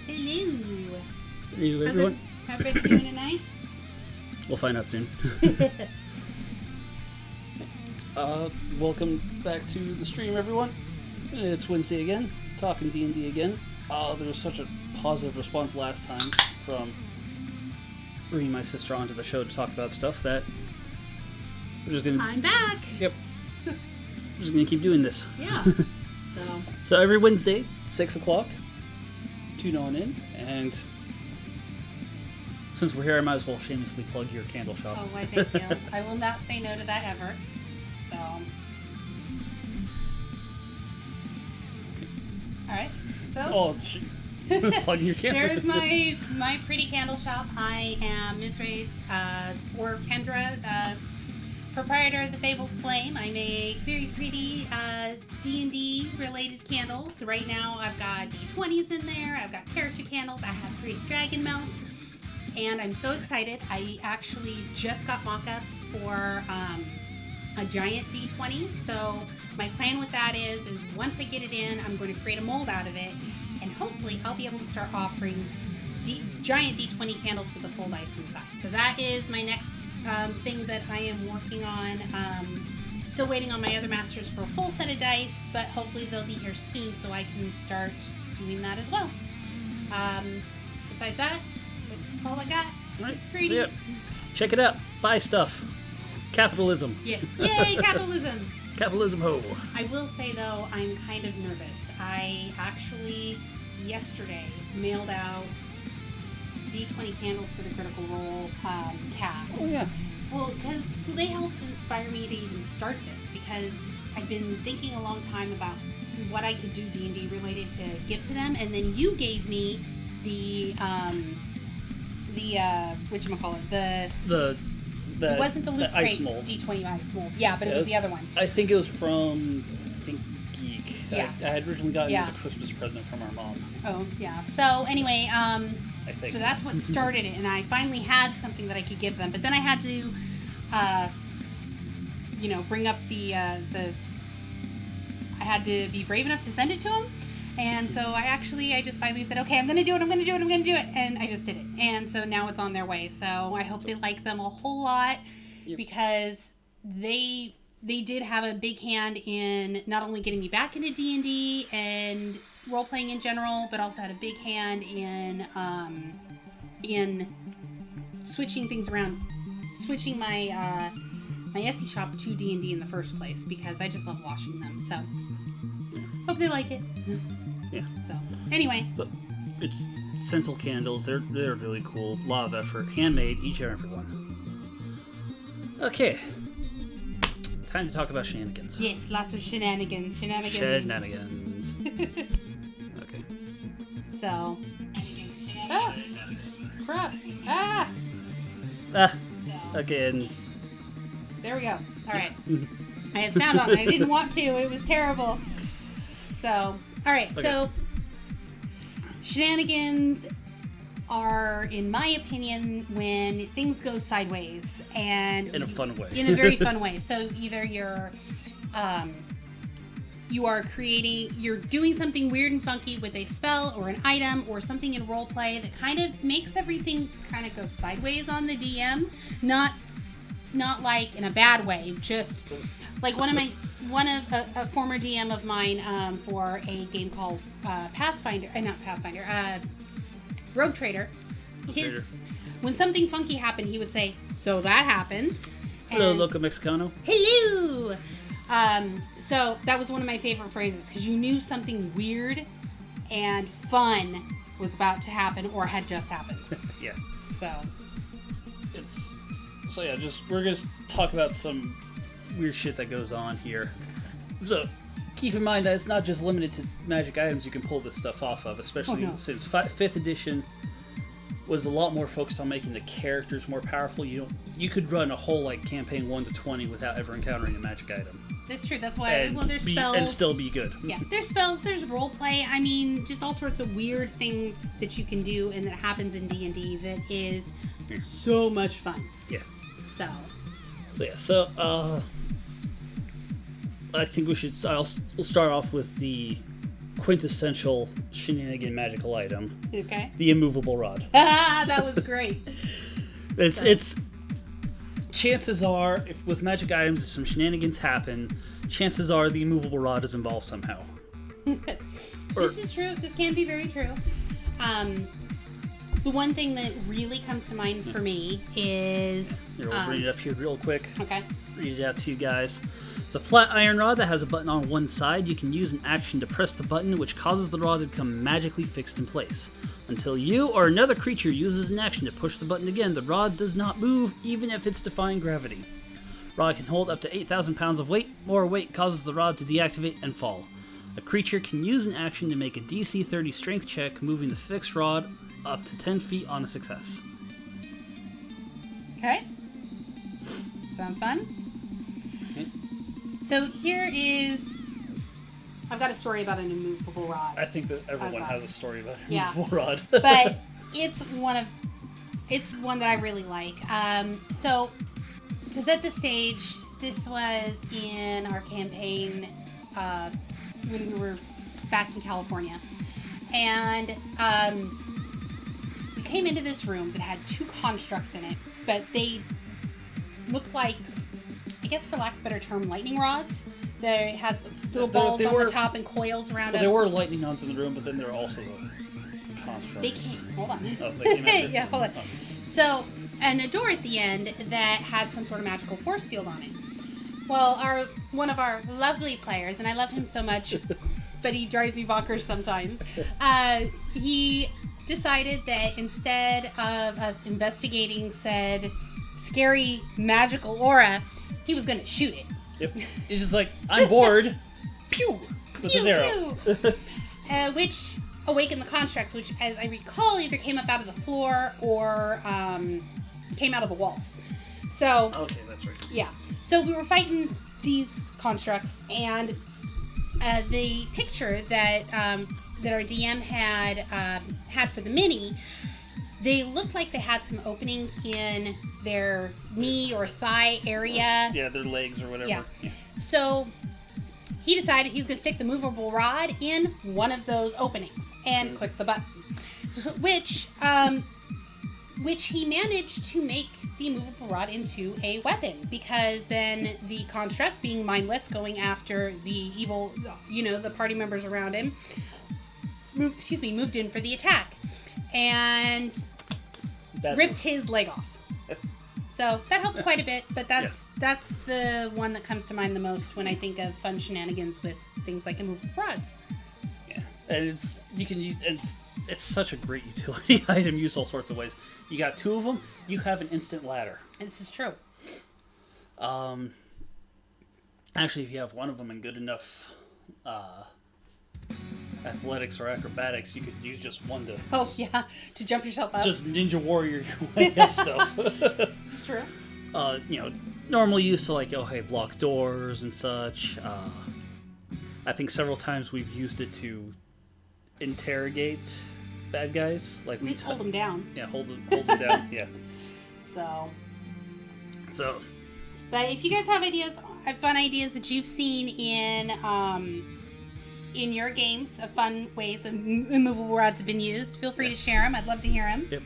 Hello. Hello, everyone. How's everybody doing tonight? We'll find out soon. Welcome back to the stream, everyone. It's Wednesday again, talking D&D again. There was such a positive response last time from bringing my sister onto the show to talk about stuff that we're just gonna... I'm back! Yep. We're just gonna keep doing this. Yeah. So every Wednesday, 6 o'clock, tune on in, and since we're here, I might as well shamelessly plug your candle shop. Oh, why, thank you. I will not say no to that ever. So. Alright, so. Plugging your candle. There's my pretty candle shop. I am Miss Ray, or Kendra, proprietor of the Fabled Flame. I make very pretty D&D related candles. Right now I've got D20s in there. I've got character candles. I have created dragon mounts. And I'm so excited. I actually just got mock-ups for a giant D20. So my plan with that is once I get it in, I'm going to create a mold out of it. And hopefully I'll be able to start offering giant D20 candles with a full dice inside. So that is my next thing that I am working on. Still waiting on my other masters for a full set of dice, but hopefully they'll be here soon so I can start doing that as well. Besides that, that's all I got. All right, it's pretty. so yeah, check it out. Buy stuff. Capitalism. Yes. Yay, capitalism. Capitalism ho. I will say though, I'm kind of nervous. I actually yesterday mailed out D20 candles for the Critical Role cast. Oh yeah. Well, because they helped inspire me to even start this, because I've been thinking a long time about what I could do D&D related to give to them, and then you gave me the whatchamacallit, it wasn't the Loot Crate ice mold. D20 ice mold. Yeah, but it was the other one. I think it was from Think Geek. Yeah. I had originally gotten it as a Christmas present from our mom. Oh, yeah. So anyway, I think. So that's what started it, and I finally had something that I could give them. But then I had to, bring up I had to be brave enough to send it to them. And so I just finally said, okay, I'm going to do it, and I just did it. And so now it's on their way. So I hope they like them a whole lot, because they did have a big hand in not only getting me back into D&D and role-playing in general, but also had a big hand in switching things around, switching my my Etsy shop to D&D in the first place, because I just love washing them. So hope they like it. Yeah. So anyway, so it's Sentinel candles. They're really cool. A lot of effort, handmade, each and every one. Okay. Time to talk about shenanigans. Yes, lots of shenanigans. Okay. So. Ah! Crap! Ah! Again. There we go. Alright. I had sound on. I didn't want to. It was terrible. So, alright. Okay. So, shenanigans are, in my opinion, when things go sideways, and in a fun way. In a very fun way. So either you're doing something weird and funky with a spell or an item or something in role play that kind of makes everything kind of go sideways on the DM, not like in a bad way, just like a former DM of mine for a game called Rogue Trader. When something funky happened, he would say, "So that happened." Hello, Loco Mexicano. Hello. So that was one of my favorite phrases, because you knew something weird and fun was about to happen or had just happened. Yeah. So we're gonna talk about some weird shit that goes on here. So keep in mind that it's not just limited to magic items you can pull this stuff off of, especially since 5th edition was a lot more focused on making the characters more powerful. You could run a whole campaign 1 to 20 without ever encountering a magic item. That's true. That's why. There's spells and still be good. Yeah, there's spells. There's role play. I mean, just all sorts of weird things that you can do and that happens in D&D that is so much fun. Yeah. So I think we'll start off with the quintessential shenanigan magical item. Okay. The immovable rod. That was great. It's chances are, if with magic items, if some shenanigans happen, chances are the immovable rod is involved somehow. This is true. This can be very true. The one thing that really comes to mind for me is... Here, I'll bring it up here real quick. Okay. Read it out to you guys. It's a flat iron rod that has a button on one side. You can use an action to press the button, which causes the rod to become magically fixed in place. Until you or another creature uses an action to push the button again, the rod does not move, even if it's defying gravity. Rod can hold up to 8,000 pounds of weight. More weight causes the rod to deactivate and fall. A creature can use an action to make a DC 30 strength check, moving the fixed rod up to 10 feet on a success. Okay. Sounds fun. Okay. So here is... I've got a story about an immovable rod. I think that everyone has a story about an Yeah. immovable rod. But it's one that I really like. So to set the stage, this was in our campaign when we were back in California. And we came into this room that had two constructs in it, but they looked like, I guess for lack of a better term, lightning rods. They had little balls on the top and coils around them. There were lightning rods in the room, but then there were also the constructs. They came, hold on. Oh, they came after? Yeah, hold on. Oh. So, and a door at the end that had some sort of magical force field on it. Well, one of our lovely players, and I love him so much, but he drives me bonkers sometimes, he decided that instead of us investigating said scary magical aura, he was going to shoot it. Yep. He's just like, I'm bored. Pew! With his arrow. Which awakened the constructs, which, as I recall, either came up out of the floor or came out of the walls. So... Okay, that's right. Yeah. So we were fighting these constructs, and the picture that our DM had for the mini, they looked like they had some openings in their knee or thigh area. Yeah, their legs or whatever. Yeah. So he decided he was going to stick the movable rod in one of those openings and click the button, which he managed to make the immovable rod into a weapon, because then the construct, being mindless, going after the evil, the party members around him, moved in for the attack and ripped his leg off. So that helped quite a bit, but that's the one that comes to mind the most when I think of fun shenanigans with things like immovable rods. Yeah, and it's such a great utility item, used all sorts of ways. You got two of them, you have an instant ladder. And this is true. Actually, if you have one of them and good enough athletics or acrobatics, you could use just one to... Oh, yeah, to jump yourself up. Just Ninja Warrior your way up stuff. It's true. Normally used to block doors and such. I think several times we've used it to interrogate bad guys. Like at least hold them down. Yeah, holds them down. Yeah. So. But if you guys have fun ideas that you've seen in your games of fun ways of immovable rods have been used, feel free to share them. I'd love to hear them. Yep.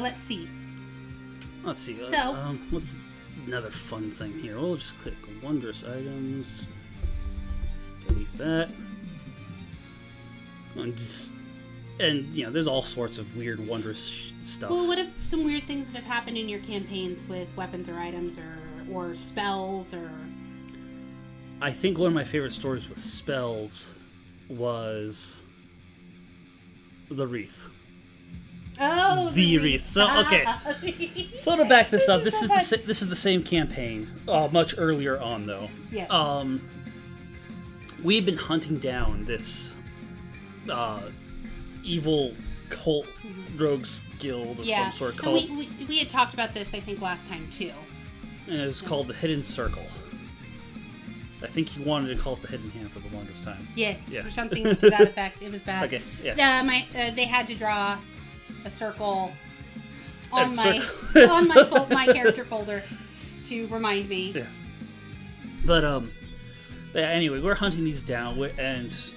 Let's see. So, what's another fun thing here? We'll just click wondrous items. Delete that. And there's all sorts of weird, wondrous stuff. Well, what are some weird things that have happened in your campaigns with weapons or items or spells or... I think one of my favorite stories with spells was the wreath. Oh, the wreath. So okay. So to back this up, this is the same campaign, much earlier on though. Yes. We've been hunting down this evil cult rogues guild of some sort. Called, we had talked about this, I think, last time too. And it was called the Hidden Circle. I think you wanted to call it the Hidden Hand for the longest time. Yes, yeah. Or something to that effect. It was bad. Okay, yeah. They had to draw a circle on my character folder to remind me. Yeah. But anyway, we're hunting these down, and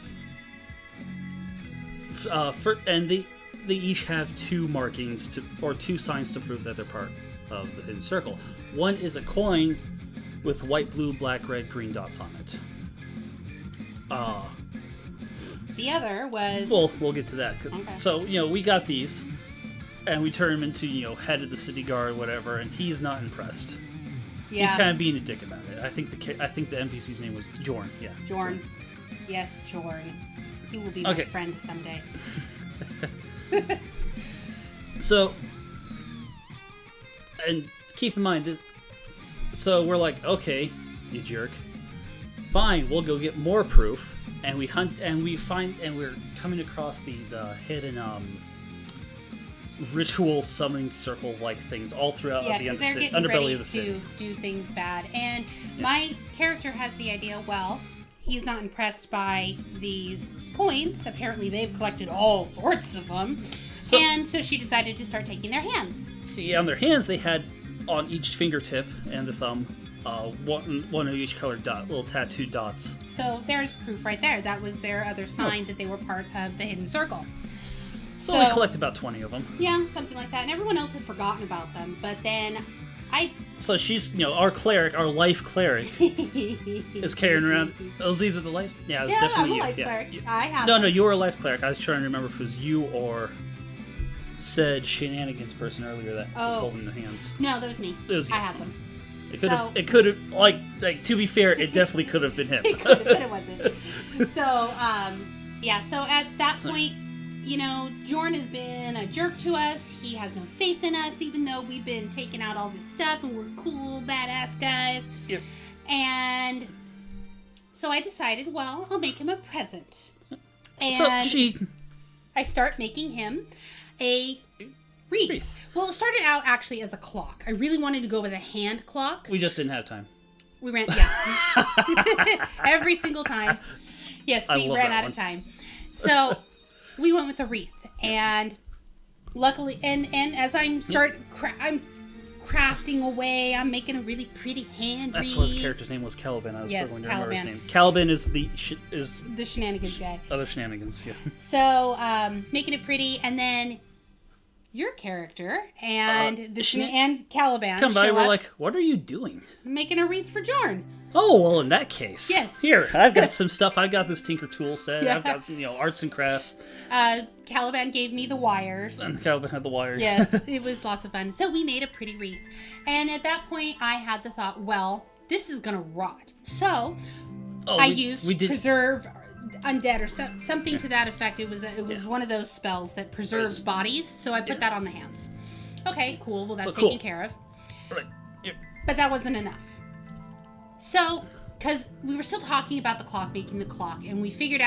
and they each have two markings or two signs to prove that they're part of the hidden circle. One is a coin with white, blue, black, red, green dots on it. The other was... Well, we'll get to that. Okay. So, we got these, and we turn him into, head of the city guard, whatever, and he's not impressed. Yeah. He's kind of being a dick about it. I think the NPC's name was Jorn. Yeah. Jorn. Yes, Jorn. He will be my friend someday. So, and keep in mind, so we're like, okay, you jerk. Fine, we'll go get more proof. And we hunt, and we find, and we're coming across these hidden ritual summoning circle-like things all throughout the underbelly of the city. To do things bad. And my character has the idea, well, he's not impressed by these points. Apparently they've collected all sorts of them. And so she decided to start taking their hands. See, on their hands they had, on each fingertip and the thumb, one of each colored dot, little tattooed dots. So there's proof right there. That was their other sign that they were part of the hidden circle. So we collect about 20 of them. Yeah, something like that. And everyone else had forgotten about them. But then So she's, our cleric, our life cleric, is carrying around. It was either the life. Yeah, it was definitely you. I'm a life cleric. I have. No, you were a life cleric. I was trying to remember if it was you or said Shenanigans person earlier that was holding the hands. No, that was me. It was you. I have them. It could have, like to be fair, it definitely could have been him. It could have, but it wasn't. So, so at that point, Jorn has been a jerk to us. He has no faith in us, even though we've been taking out all this stuff and we're cool, badass guys. Yep. And so I decided, well, I'll make him a present. And so I start making him a wreath. Well, it started out actually as a clock. I really wanted to go with a hand clock. We just didn't have time. We ran, every single time. Yes, we ran out of time. So we went with a wreath, and luckily, and as I'm I'm crafting away. I'm making a really pretty hand wreath. That's what his character's name was, Caliban. I was struggling to remember his name. Caliban. Caliban is the Shenanigans guy. Other Shenanigans, yeah. So making it pretty, and then your character and and Caliban come by. We're like, what are you doing? Making a wreath for Jorn. Oh, well, in that case. Yes. Here, I've got some stuff. I've got this Tinker tool set. Yeah. I've got some, arts and crafts. Caliban gave me the wires. And Caliban had the wires. Yes, it was lots of fun. So we made a pretty wreath. And at that point, I had the thought, well, this is going to rot. So I used preserve undead or something to that effect. It was one of those spells that preserves bodies. So I put that on the hands. Okay, cool. Well, that's taken care of. Right. Yep. But that wasn't enough. So, because we were still talking about the clock, making the clock, and we figured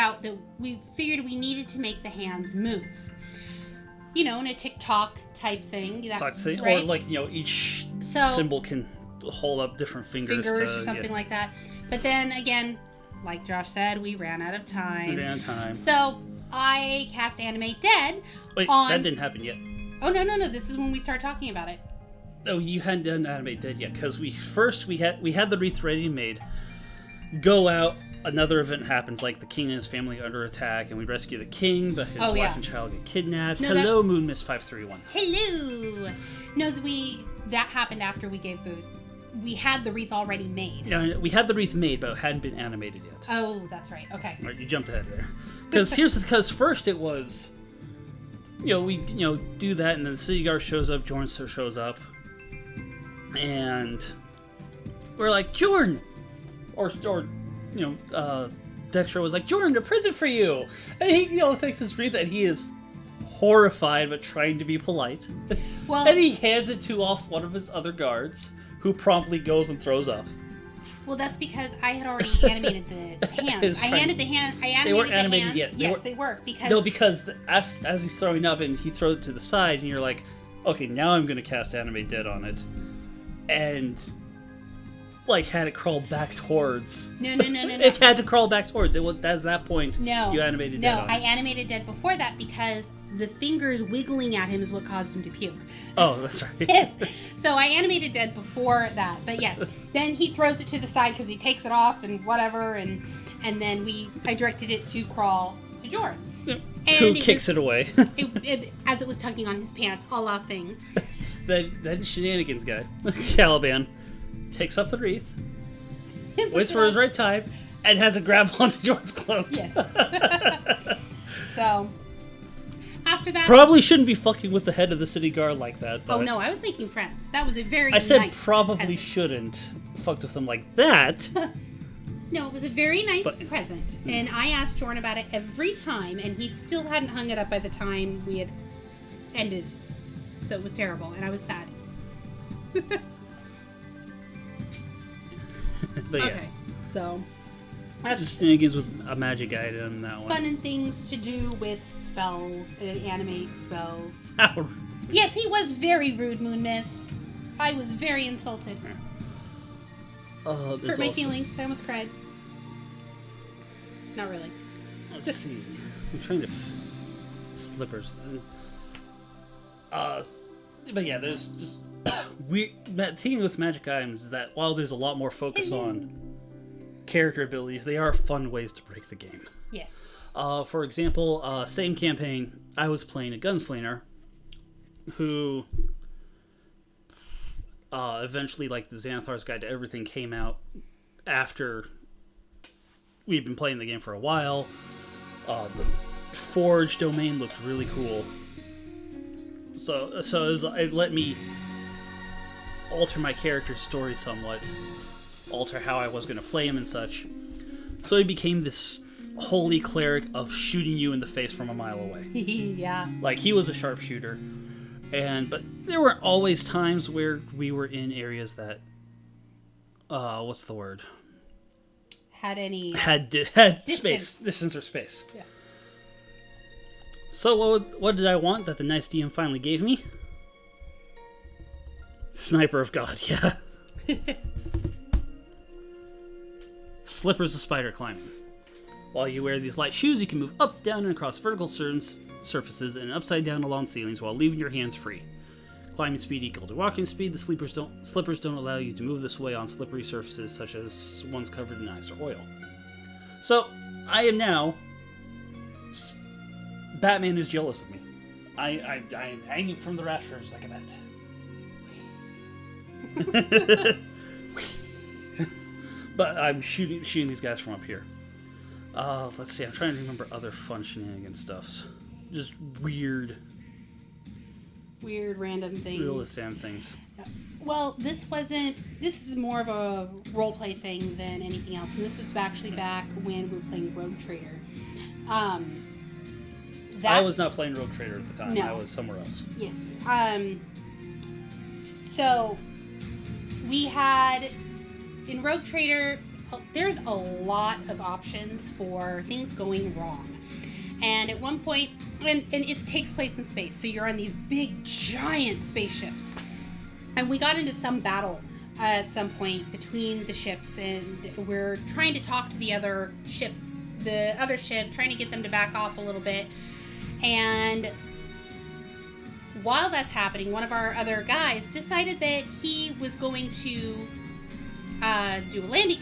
we needed to make the hands move. In a TikTok type thing. Right? Or like, each symbol can hold up different fingers or something like that. But then again, like Josh said, we ran out of time. So I cast Animate Dead. Wait, that didn't happen yet. Oh, no. This is when we start talking about it. Oh, you hadn't done Animate Dead yet, because we had the wreath ready made. Go out, another event happens, like the king and his family are under attack, and we rescue the king, but his wife and child get kidnapped. Hello, Moon Miss 531. Hello. No, that happened after we had the wreath already made. No, we had the wreath made, but it hadn't been animated yet. Oh, that's right. Okay. Right, you jumped ahead there. Because first it was, we do that, and then the city guard shows up, Jorn shows up. And we're like, Jorn! Or Dexter was like, Jorn, a present for you! And he, takes this wreath, and he is horrified, but trying to be polite. Well, and he hands it to one of his other guards, who promptly goes and throws up. Well, that's because I had already animated the hands. I animated the hands. They weren't animated yet. They were. Because as he's throwing up, and he throws it to the side, and you're like, okay, now I'm going to cast Animate Dead on it. And had it crawl back towards. No. It had to crawl back towards. It was at that point. No. You animated Dead on it. No, I animated Dead before that because the fingers wiggling at him is what caused him to puke. Oh, that's right. Yes. So I animated Dead before that. But yes, then he throws it to the side because he takes it off and whatever, and then I directed it to crawl to Jorn. Who kicks it away? As it was tugging on his pants, a la thing. that Shenanigans guy, Caliban, picks up the wreath, waits for his right time, and has it grab onto Jordan's cloak. Yes. So, after that... Probably shouldn't be fucking with the head of the city guard like that. But oh, no, I was making friends. That was a very I said nice probably present. shouldn't fucked with them like that. No, it was a very nice present. And I asked Jordan about it every time, and he still hadn't hung it up by the time we had ended. So it was terrible, and I was sad. But yeah. Okay, so... Just Shenanigans with a magic item, that one. Fun and things to do with spells, and animate spells. Ow. Yes, he was very rude, Moon Mist. I was very insulted. Hurt my feelings. I almost cried. Not really. Let's see. I'm trying to... Slippers. But yeah, there's just... The thing with magic items is that while there's a lot more focus on character abilities, they are fun ways to break the game. Yes. For example, same campaign, I was playing a gunslinger who eventually, like, the Xanathar's Guide to Everything came out after we'd been playing the game for a while. The Forge domain looked really cool. So it let me alter my character's story somewhat, alter how I was going to play him and such. So he became this holy cleric of shooting you in the face from a mile away. Yeah. Like, he was a sharpshooter, but there were always times where we were in areas that, what's the word? Had distance or space. Yeah. So what did I want that the nice DM finally gave me? Sniper of God, yeah. Slippers of spider climbing. While you wear these light shoes, you can move up, down, and across vertical surfaces and upside down along ceilings while leaving your hands free. Climbing speed equal to walking speed. The slippers don't allow you to move this way on slippery surfaces such as ones covered in ice or oil. So, I am now... Batman is jealous of me. I am hanging from the rafters like a bat. But I'm shooting these guys from up here. Let's see, I'm trying to remember other fun shenanigans stuffs. Just weird random things. Real Sam things. Well, this is more of a roleplay thing than anything else. And this was actually back when we were playing Rogue Trader. I was not playing Rogue Trader at the time. No. I was somewhere else. Yes. So, we had... In Rogue Trader, there's a lot of options for things going wrong. And at one point... And it takes place in space. So you're on these big, giant spaceships. And we got into some battle at some point between the ships. And we're trying to talk to the other ship, trying to get them to back off a little bit. And while that's happening, one of our other guys decided that he was going to do a landing,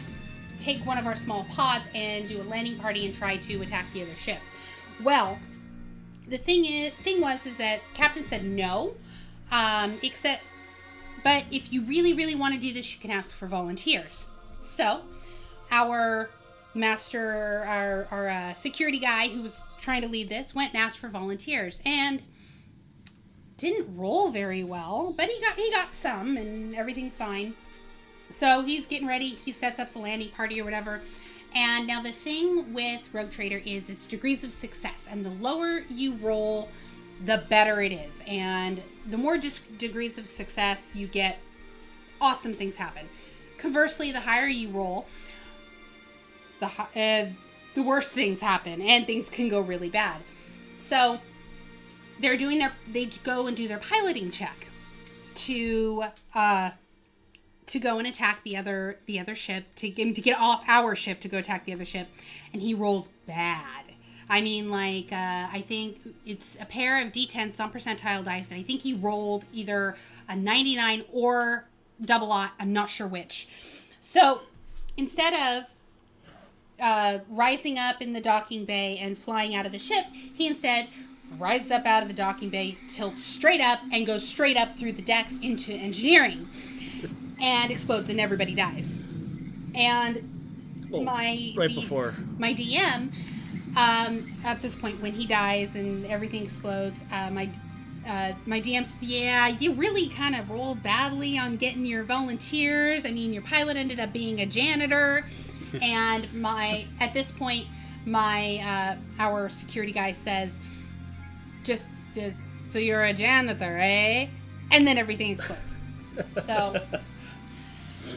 take one of our small pods and do a landing party and try to attack the other ship. Well, the thing was that Captain said no, but if you really, really want to do this, you can ask for volunteers. So, our master, our security guy who was trying to lead this went and asked for volunteers and didn't roll very well, but he got some and everything's fine. So he's getting ready. He sets up the landing party or whatever. And now the thing with Rogue Trader is it's degrees of success, and the lower you roll, the better it is. And the more degrees of success you get, awesome things happen. Conversely, the higher you roll, the worse things happen, and things can go really bad. So they go and do their piloting check to go and attack the other ship, to get off our ship to go attack the other ship, and he rolls bad. I mean, like, I think it's a pair of D10s on percentile dice, and I think he rolled either a 99 or double aught. I'm not sure which. So instead of rising up in the docking bay and flying out of the ship, he instead rises up out of the docking bay, tilts straight up, and goes straight up through the decks into engineering, and explodes, and everybody dies. And my DM, at this point when he dies and everything explodes, my DM says, yeah, you really kind of rolled badly on getting your volunteers. I mean, your pilot ended up being a janitor. And at this point, our security guy says, so you're a janitor, eh? And then everything explodes. So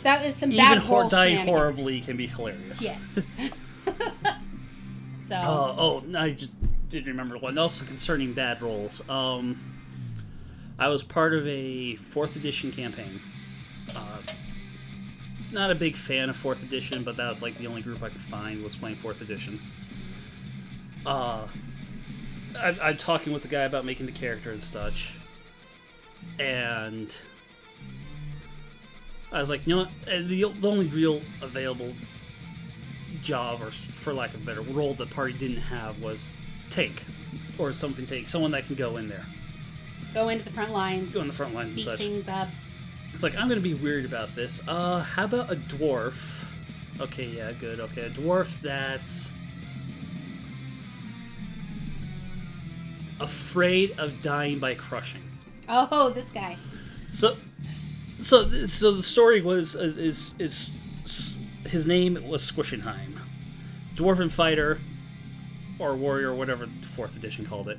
that is some bad roll dying shenanigans. Horribly can be hilarious. Yes. So. I just did remember one. Also concerning bad rolls. I was part of a 4th edition campaign. Not a big fan of 4th edition, but that was like the only group I could find was playing 4th edition. I'm talking with the guy about making the character and such, and I was like, you know what? The only real available job, or for lack of a better role, the party didn't have was tank, or something tank, someone that can go in there. Go into the front lines. Go in the front lines and beat such. Things up. It's like, I'm going to be weird about this. How about a dwarf? Okay, yeah, good. Okay, a dwarf that's afraid of dying by crushing. Oh, this guy. So the story was is his name was Squishenheim, dwarven fighter or warrior, or whatever the 4th edition called it,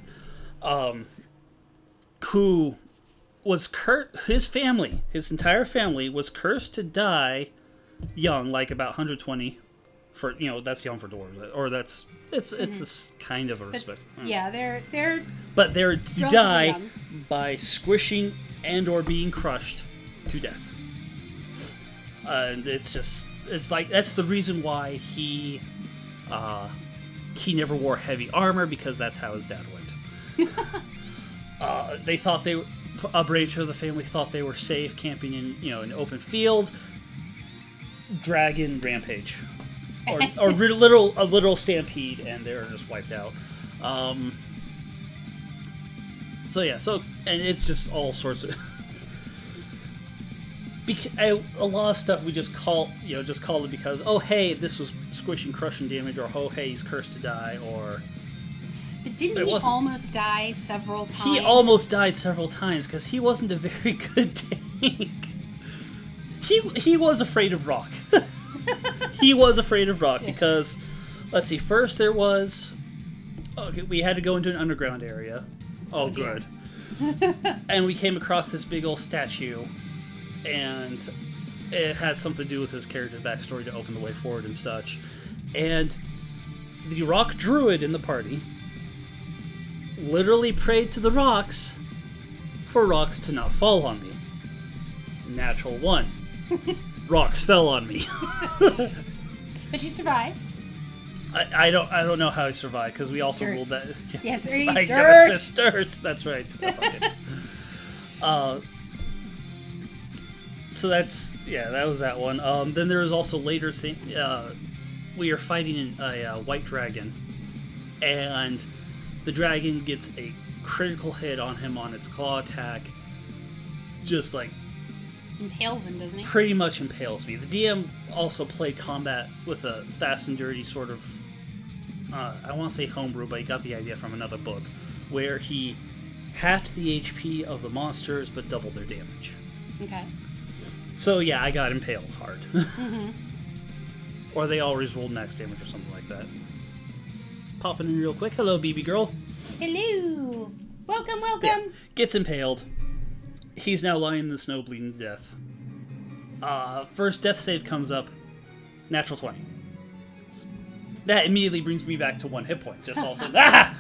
who was his entire family was cursed to die young, like about 120. For that's young for dwarves, or it's this kind of a respect. Yeah, they're to die young. By squishing and or being crushed to death. And it's like that's the reason why he never wore heavy armor, because that's how his dad went. They thought a branch of the family thought they were safe camping in an open field. Dragon rampage, or a literal stampede, and they're just wiped out. And it's just all sorts of. A lot of stuff we just called it because, oh hey, this was squishing, crushing damage, or oh hey, he's cursed to die, or. But didn't he almost die several times? He almost died several times because he wasn't a very good tank. He was afraid of rock. He was afraid of rock because, let's see, first there was. Okay, we had to go into an underground area. Oh, good. And we came across this big old statue, and it had something to do with his character's backstory to open the way forward and such. And the rock druid in the party literally prayed to the rocks for rocks to not fall on me. Natural 1. Rocks fell on me. But you survived. I don't know how I survived, because we also ruled that. Yes, dirt. That's right. So that was that one. Then there was also later. We are fighting a white dragon, and the dragon gets a critical hit on him on its claw attack. Just like impales him, doesn't he? Pretty much impales me. The DM also played combat with a fast and dirty sort of. I want to say homebrew, but he got the idea from another book, where he halved the HP of the monsters but doubled their damage. Okay. So yeah, I got impaled hard. Mm-hmm. Or they always rolled max damage or something like that. Popping in real quick. Hello, BB girl. Hello. Welcome. Yeah. Gets impaled. He's now lying in the snow, bleeding to death. First death save comes up. Natural 20. That immediately brings me back to 1 hit point. Just all of a sudden,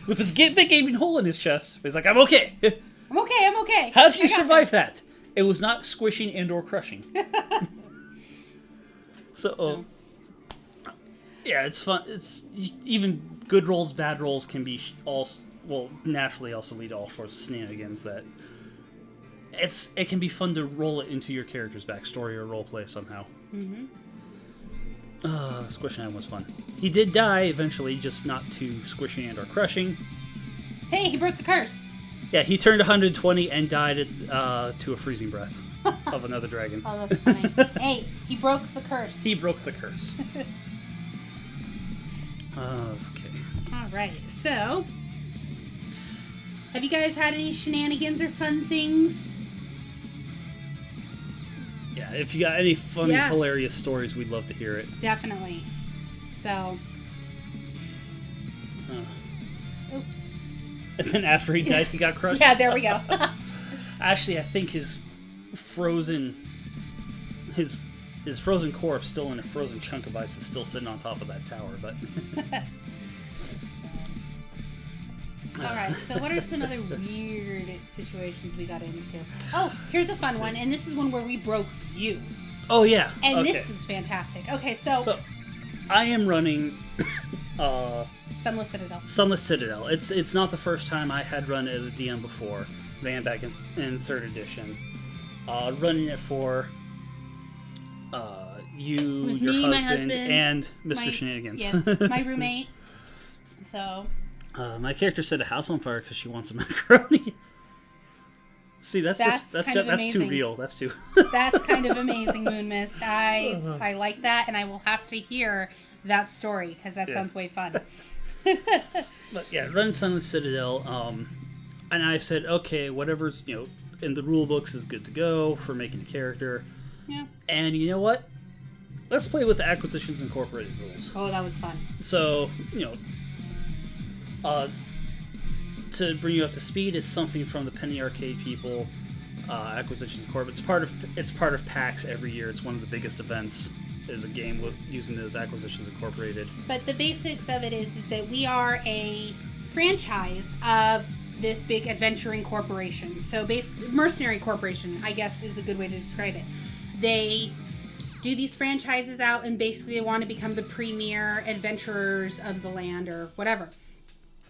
with this big gaping hole in his chest. He's like, I'm okay. I'm okay. How did you survive that? It was not squishing and or crushing. So, yeah, it's fun. It's even good rolls, bad rolls can be naturally also lead to all sorts of shenanigans that it can be fun to roll it into your character's backstory or roleplay somehow. Mm-hmm. Squishing him was fun. He did die eventually, just not too squishing and or crushing. Hey, he broke the curse. Yeah, he turned 120 and died to a freezing breath of another dragon. Oh, that's funny. Hey, he broke the curse. He broke the curse. Okay. All right. So, have you guys had any shenanigans or fun things? Yeah, if you got any funny, hilarious stories, we'd love to hear it. Definitely. So. And then after he died, he got crushed? Yeah, there we go. Actually, I think his frozen corpse still in a frozen chunk of ice is still sitting on top of that tower, but... Alright, so what are some other weird situations we got into? Oh, here's a fun one, and this is one where we broke you. Oh, yeah. And okay. this is fantastic. Okay, so I am running... Sunless Citadel. Sunless Citadel. It's not the first time I had run as a DM before. Ran back in 3rd edition. Running it for you, your me, husband, my husband, and Mr. Shenanigans. Yes, my roommate. So... my character set a house on fire because she wants some macaroni. See, that's too real. That's too. That's kind of amazing, Moon Mist. I like that, and I will have to hear that story because that sounds way fun. But yeah, run Sunless Citadel. And I said, okay, whatever's in the rule books is good to go for making a character. Yeah. And you know what? Let's play with the Acquisitions Incorporated rules. Oh, that was fun. So to bring you up to speed, it's something from the Penny Arcade people. Acquisitions Corp. It's part of PAX every year. It's one of the biggest events. Is a game with using those Acquisitions Incorporated. But the basics of it is that we are a franchise of this big adventuring corporation. So mercenary corporation, I guess, is a good way to describe it. They do these franchises out, and basically they want to become the premier adventurers of the land or whatever.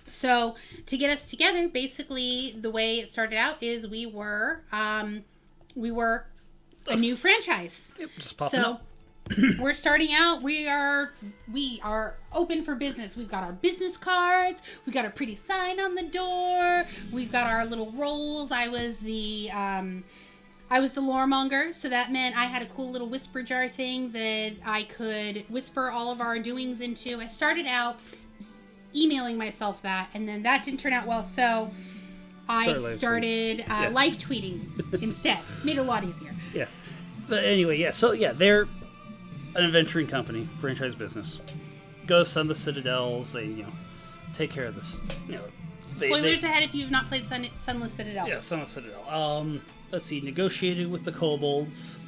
So to get us together, basically the way it started out is we were a new franchise. Yep, just popping up. We're starting out. We are open for business. We've got our business cards. We got a pretty sign on the door. We've got our little roles. I was the loremonger, so that meant I had a cool little whisper jar thing that I could whisper all of our doings into. I started out emailing myself that, and then that didn't turn out well, so I started live tweeting instead. Made it a lot easier. Yeah. But anyway, yeah. So yeah, they're an adventuring company, franchise business. Goes on the Citadels. They take care of this. Spoilers ahead if you've not played Sunless Citadel. Yeah, Sunless Citadel. Let's see. Negotiated with the kobolds.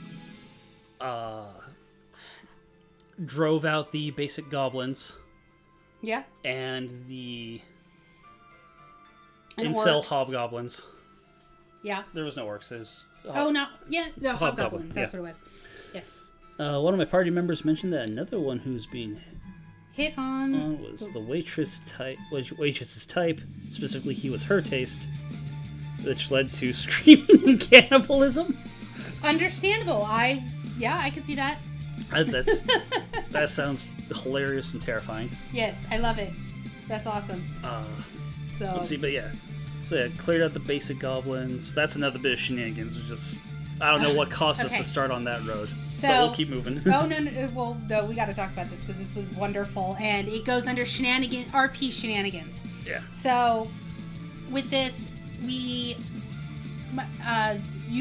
Drove out the basic goblins. Yeah. And the and incel orcs. Hobgoblins. Yeah. There was no orcs. There's the Hobgoblin. That's what it was. Yes. One of my party members mentioned that another one who's being hit on was the waitress's type. Specifically, he was her taste, which led to screaming and cannibalism. Understandable. I could see that. That sounds hilarious and terrifying. Yes, I love it. That's awesome. So let's see, cleared out the basic goblins. That's another bit of shenanigans. I don't know what caused us to start on that road. So, but we'll keep moving. No. Well, no, we got to talk about this because this was wonderful, and it goes under RP shenanigans. Yeah. So, with this, you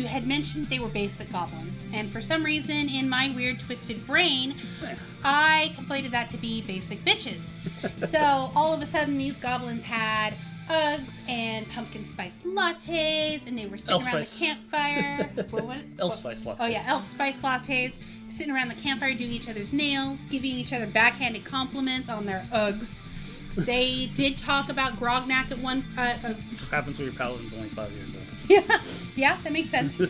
had mentioned they were basic goblins, and for some reason, in my weird twisted brain, I conflated that to be basic bitches. So all of a sudden, these goblins had Uggs and pumpkin spice lattes, and they were sitting around the campfire. Elf spice lattes. Oh yeah, elf spice lattes. Sitting around the campfire doing each other's nails, giving each other backhanded compliments on their Uggs. They did talk about Grognak at one. This happens when your paladin's only 5 years old. Yeah, that makes sense.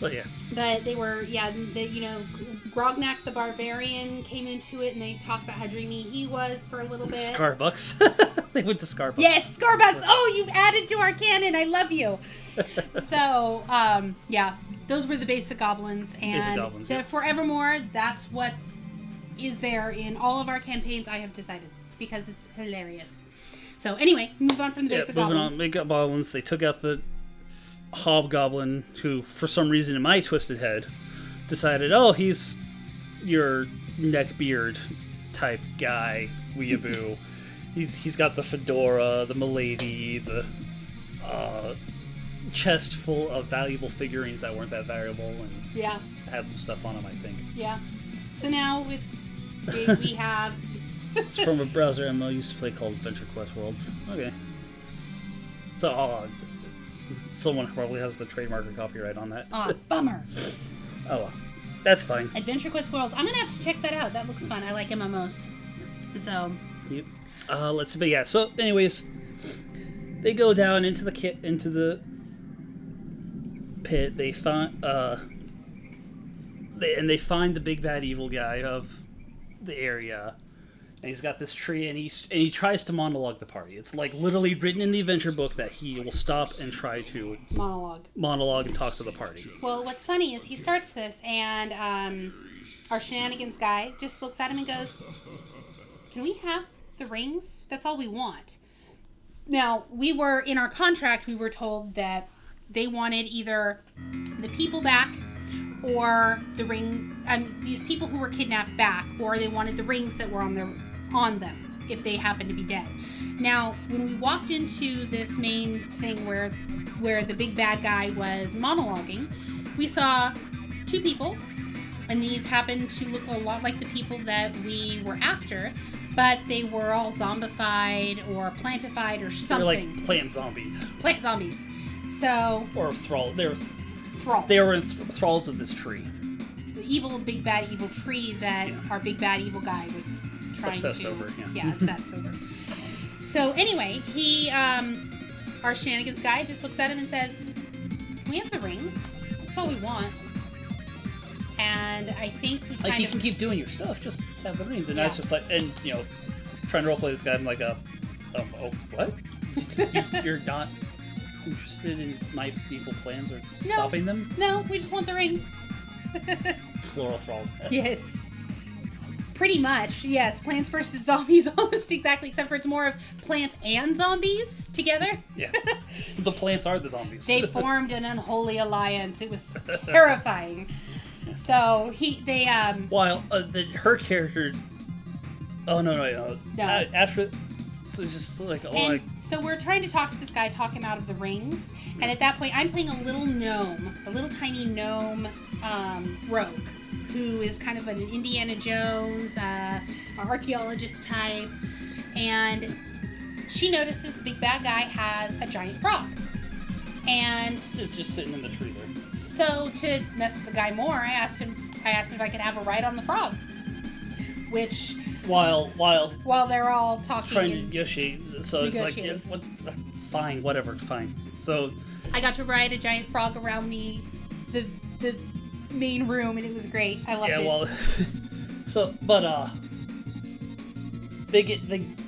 But yeah. But they were, Grognak the Barbarian came into it, and they talked about how dreamy he was for a little bit. Scarbucks. They went to Scarbucks. Yes, Scarbucks. Oh, you've added to our canon. I love you. So, those were the basic goblins, and forevermore, that's what is there in all of our campaigns. I have decided because it's hilarious. So anyway, move on from the basic goblins. Moving on, big goblins. They took out the hobgoblin, who, for some reason, in my twisted head, decided, he's your neckbeard type guy, weeaboo. He's got the fedora, the milady, the chest full of valuable figurines that weren't that valuable, and had some stuff on him, I think. Yeah. So now we have. It's from a browser MMO I used to play called Adventure Quest Worlds. Okay. So, someone probably has the trademark or copyright on that. Oh, bummer. Oh, well. That's fine. Adventure Quest Worlds. I'm gonna have to check that out. That looks fun. I like MMOs. So. Yep. Let's see. But yeah. So, anyways, they go down into the pit. They find they find the big bad evil guy of the area. And he's got this tree, and he tries to monologue the party. It's like literally written in the adventure book that he will stop and try to monologue and talk to the party. Well, what's funny is he starts this, and our Shenanigans guy just looks at him and goes, "Can we have the rings? That's all we want." Now, in our contract, we were told that they wanted either the people back or the ring, these people who were kidnapped back, or they wanted the rings that were on them if they happened to be dead. Now, when we walked into this main thing where the big bad guy was monologuing, we saw two people, and these happened to look a lot like the people that we were after, but they were all zombified or plantified or something. They were like plant zombies. Plant zombies. So. Or thrall. They were thralls. They were thralls of this tree. The evil, big bad evil tree that our big bad evil guy was trying obsessed to. over. Obsessed over. So anyway, our Shenanigans guy just looks at him and says, "We have the rings. That's all we want." And I think we kind you can keep doing your stuff, just have the rings. And that's just like, and trying to roleplay this guy, I'm like, what? You're not interested in my evil plans or stopping them? No, we just want the rings. Floral thralls. Yes. Pretty much, yes. Plants versus zombies, almost exactly, except for it's more of plants and zombies together. Yeah. The plants are the zombies. They formed an unholy alliance. It was terrifying. So while her character. Oh no. After. So just like so we're trying to talk to this guy, talk him out of the rings, and at that point I'm playing a little tiny gnome rogue, who is kind of an Indiana Jones archaeologist type, and she notices the big bad guy has a giant frog, and it's just sitting in the tree there. So to mess with the guy more, I asked him if I could have a ride on the frog, which. While they're all talking, trying to negotiate, so it's like, fine, whatever, fine. So I got to ride a giant frog around the main room, and it was great. I loved it. Yeah, well,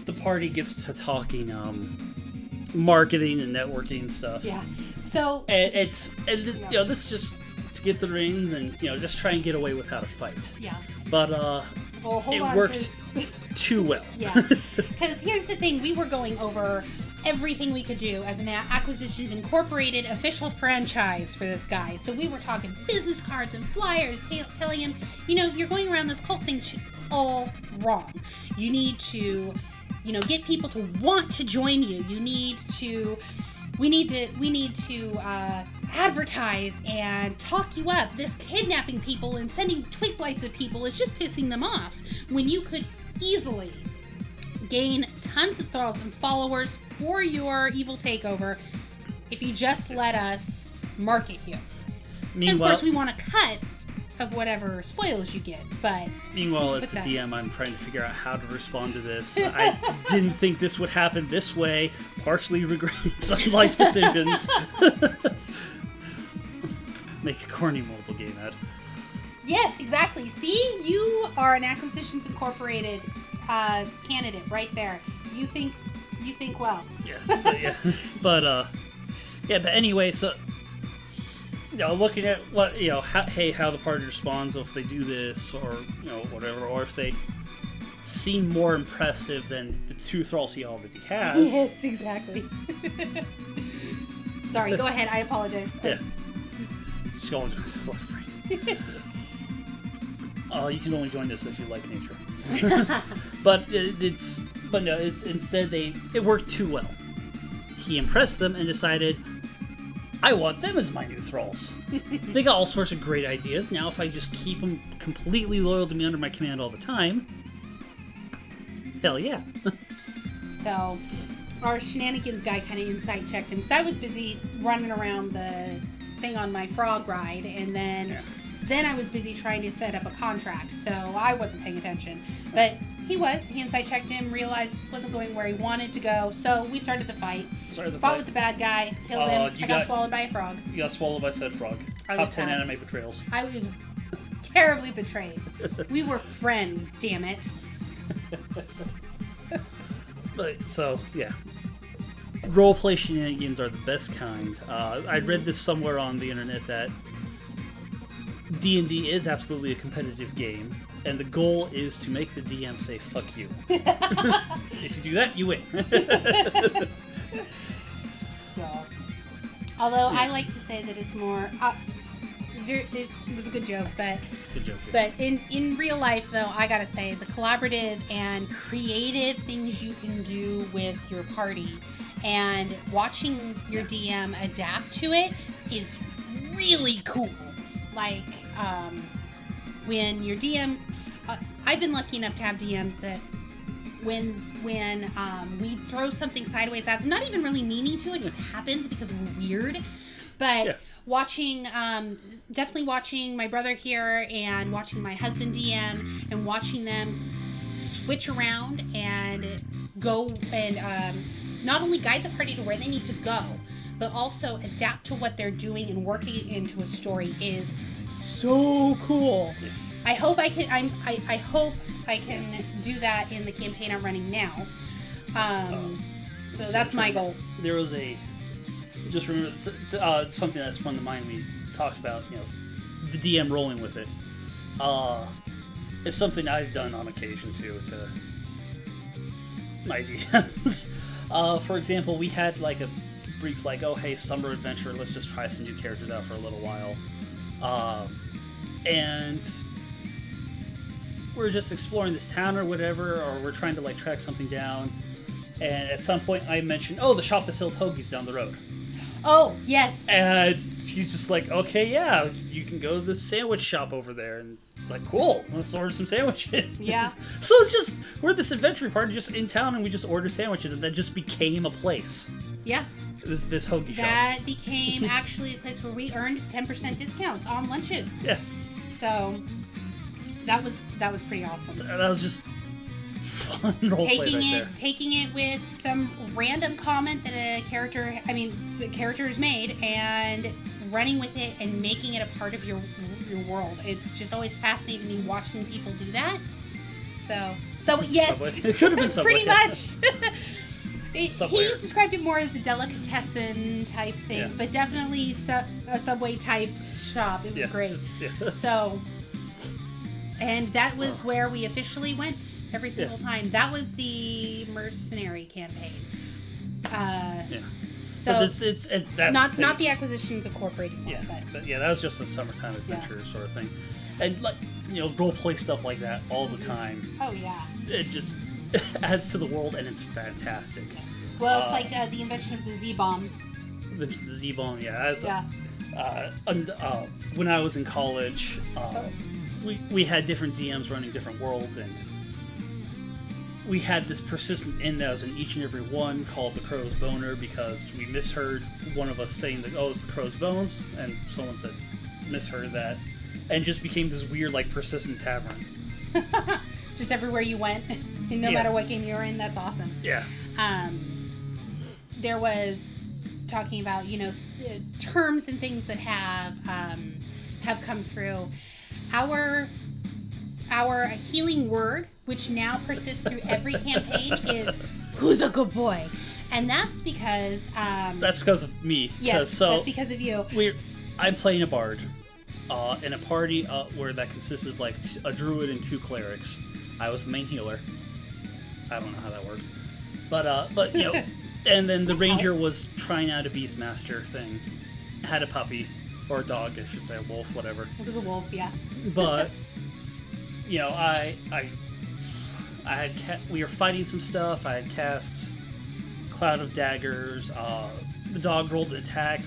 the party gets to talking marketing and networking and stuff. Yeah. So this is just to get the rings and just try and get away with how to fight. Yeah. But it worked too well. Yeah. Because here's the thing: we were going over everything we could do as an Acquisitions Incorporated official franchise for this guy. So we were talking business cards and flyers, telling him, you're going around this cult thing all wrong. You need to, get people to want to join you. We need to advertise and talk you up. This kidnapping people and sending twig lights at people is just pissing them off, when you could easily gain tons of thralls and followers for your evil takeover if you just let us market you. And of course, we want to cut of whatever spoils you get. But meanwhile, as the DM, I'm trying to figure out how to respond to this. I didn't think this would happen this way. Partially regretting some life decisions. Make a corny mobile game ad. Yes, exactly. See, you are an Acquisitions Incorporated candidate right there. You think well. Yes, but yeah, but anyway, so looking at what how the party responds if they do this or whatever, or if they seem more impressive than the 2 thralls he already has. Yes, exactly. Sorry, go ahead. I apologize. Yeah. Just go on this left brain. You can only join this if you like nature. But instead it worked too well. He impressed them and decided, I want them as my new thralls. They got all sorts of great ideas. Now if I just keep them completely loyal to me under my command all the time, hell yeah. So our Shenanigans guy kind of insight checked him because I was busy running around the thing on my frog ride, and then I was busy trying to set up a contract, so I wasn't paying attention. But he insight checked him, realized this wasn't going where he wanted to go, so we started the fight. Fought with the bad guy, killed him. I got swallowed by a frog. You got swallowed by said frog. Top 10 anime betrayals. I was terribly betrayed. We were friends, damn it. But, so, yeah. Roleplay shenanigans are the best kind. I read this somewhere on the internet that D&D is absolutely a competitive game, and the goal is to make the DM say, fuck you. If you do that, you win. So, although I like to say that it's more... it was a good joke, but... Good joke. But in real life, though, I gotta say, the collaborative and creative things you can do with your party and watching your DM adapt to it is really cool. Like, when your DM... I've been lucky enough to have DMs that when we throw something sideways at them, not even really meaning to, it just happens because we're weird. But definitely watching my brother here and watching my husband DM and watching them switch around and go and not only guide the party to where they need to go, but also adapt to what they're doing and working it into a story is so cool. I hope I can. I hope I can do that in the campaign I'm running now. So that's my goal. There was just remember something that's sprung to mind. We talked about the DM rolling with it. It's something I've done on occasion too to my DMs. For example, we had like a brief oh hey, summer adventure, let's just try some new characters out for a little while, and we're just exploring this town or whatever, or we're trying to track something down, and at some point I mentioned, the shop that sells hoagies down the road. Oh, yes. And she's just like, okay, yeah, you can go to the sandwich shop over there. And it's like, cool, let's order some sandwiches. Yeah. So we're this adventure party just in town, and we just order sandwiches, and that just became a place. Yeah. This hoagie shop. That became actually a place where we earned 10% discounts on lunches. Yeah. So that was pretty awesome. That was just fun roleplay taking it with some random comment that a character has made and running with it and making it a part of your world. It's just always fascinating to me watching people do that. So yes, Subway. It could have been Subway. Pretty much. He described it more as a delicatessen type thing, but definitely a Subway type shop. It was great. Yeah. So, and that was where we officially went every single time. That was the mercenary campaign. So that's not the Acquisitions Incorporated one. But that was just a summertime adventure sort of thing, and role play stuff like that all the time. Oh yeah. It just adds to the world, and it's fantastic. Yes. Well, it's like the invention of the Z-bomb. The Z-bomb, when I was in college, we had different DMs running different worlds, and we had this persistent end that was in each and every one called the Crow's Boner, because we misheard one of us saying that, it's the Crow's Bones, and someone misheard that and just became this weird, like, persistent tavern. Just everywhere you went, no matter what game you were in. That's awesome. Yeah. There was talking about, terms and things that have come through. Our healing word, which now persists through every campaign, is "Who's a good boy?" And that's because that's because of me. Yes, so that's because of you. I'm playing a bard in a party where that consisted of like a druid and 2 clerics. I was the main healer. I don't know how that works, but and then the ranger was trying out a beastmaster thing. Had a puppy or a dog, I should say, a wolf, whatever. It was a wolf, yeah. But we were fighting some stuff. I had cast Cloud of Daggers. The dog rolled an attack,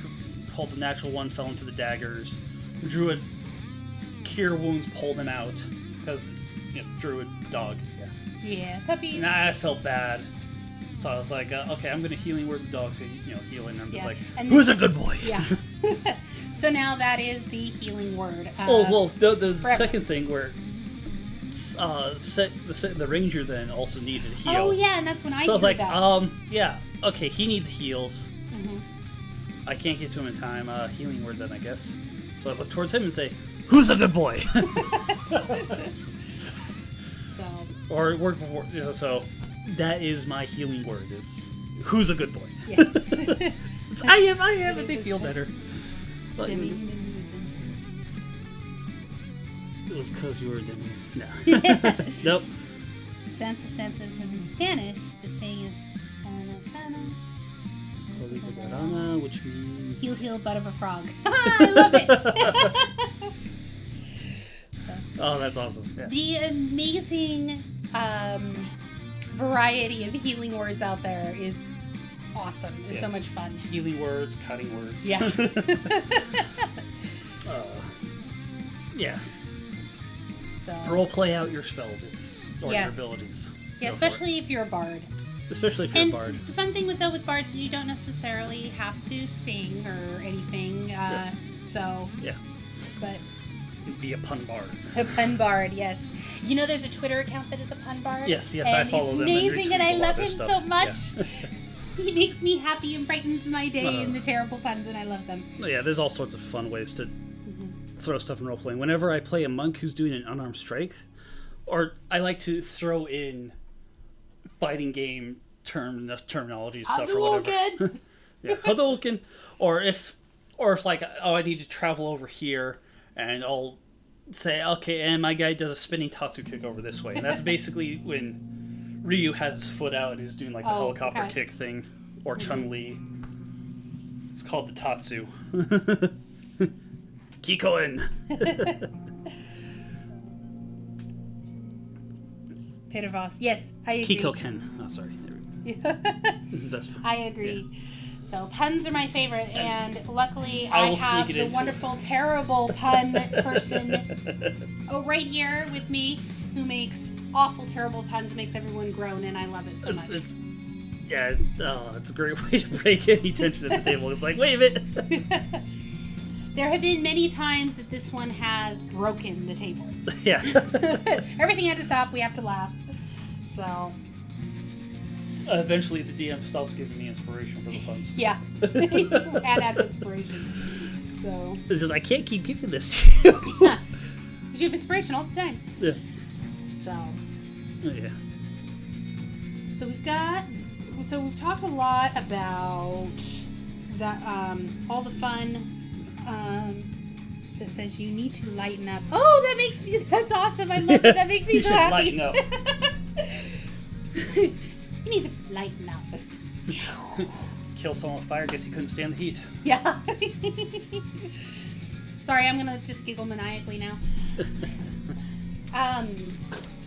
pulled a natural 1, fell into the daggers. The druid cure wounds, pulled him out because it's druid dog. Yeah, puppies. And I felt bad, so I was like, okay, I'm gonna healing word the dog to heal, and I'm just like, who's a good boy? Yeah. So now that is the healing word. There's the second thing where the ranger then also needed a heal. Oh yeah, and that's when I. So I was like, that. Okay, he needs heals. Mm-hmm. I can't get to him in time. Healing word then, I guess. So I look towards him and say, "Who's a good boy?" So. Or word before. So that is my healing word. Is who's a good boy? Yes. I am, and they feel better. But it was because you were a Demi. No. Nope. Sansa, because in Spanish, the saying is sana, which means... Heal, butt of a frog. I love it! Oh, that's awesome. Yeah. The amazing variety of healing words out there is awesome. It's so much fun. Healing words, cutting words. Yeah. Yeah. So role play out your spells, or your abilities. Yeah, especially if you're a bard. Especially if you're a bard. The fun thing with bards is you don't necessarily have to sing or anything. So. Yeah. But. Be a pun bard. A pun bard, yes. There's a Twitter account that is a pun bard. Yes, I follow them. It's amazing, and I love him so much. Yeah. He makes me happy and brightens my day in the terrible puns, and I love them. Yeah, there's all sorts of fun ways to throw stuff in role-playing. Whenever I play a monk who's doing an unarmed strike, or I like to throw in fighting game terminology stuff or whatever. Yeah, Hadouken. Or if like, I need to travel over here, and I'll say, okay, and my guy does a spinning Tatsu kick over this way. And that's basically when Ryu has his foot out and is doing like the helicopter kick thing, or Chun-Li. It's called the Tatsu. Kikoin. Peter Voss. Yes, I agree. Kikoken. Oh, sorry. There we go. That's fine. I agree. Yeah. So puns are my favorite, and luckily I have the wonderful, terrible pun person right here with me, who makes awful, terrible puns, makes everyone groan, and I love it so much. It's a great way to break any tension at the table. It's like, wait a minute. There have been many times that this one has broken the table. Yeah. Everything had to stop. We have to laugh. So. Eventually, the DM stopped giving me inspiration for the puns. Yeah. Ran out of inspiration. So. It's just, I can't keep giving this to you. Yeah. You have inspiration all the time. Yeah. So. Yeah. So we've talked a lot about that, all the fun. That says you need to lighten up. Oh, that's awesome. I love it. That makes me so happy. Lighten up. You need to lighten up. Kill someone with fire. Guess you couldn't stand the heat. Yeah. Sorry, I'm gonna just giggle maniacally now.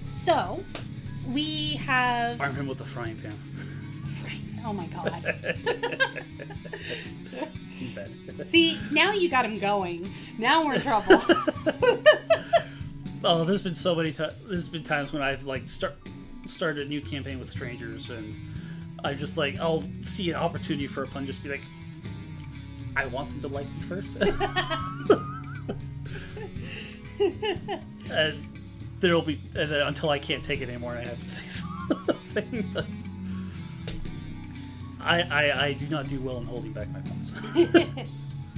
So we have. Arm him with the frying pan. Oh my god. See, now you got him going. Now we're in trouble. Oh, there's been so many times. There's been times when I've like started a new campaign with strangers, and I just like, I'll see an opportunity for a pun, just be like, I want them to like me first. And there'll be until I can't take it anymore, I have to say something. But I do not do well in holding back my puns.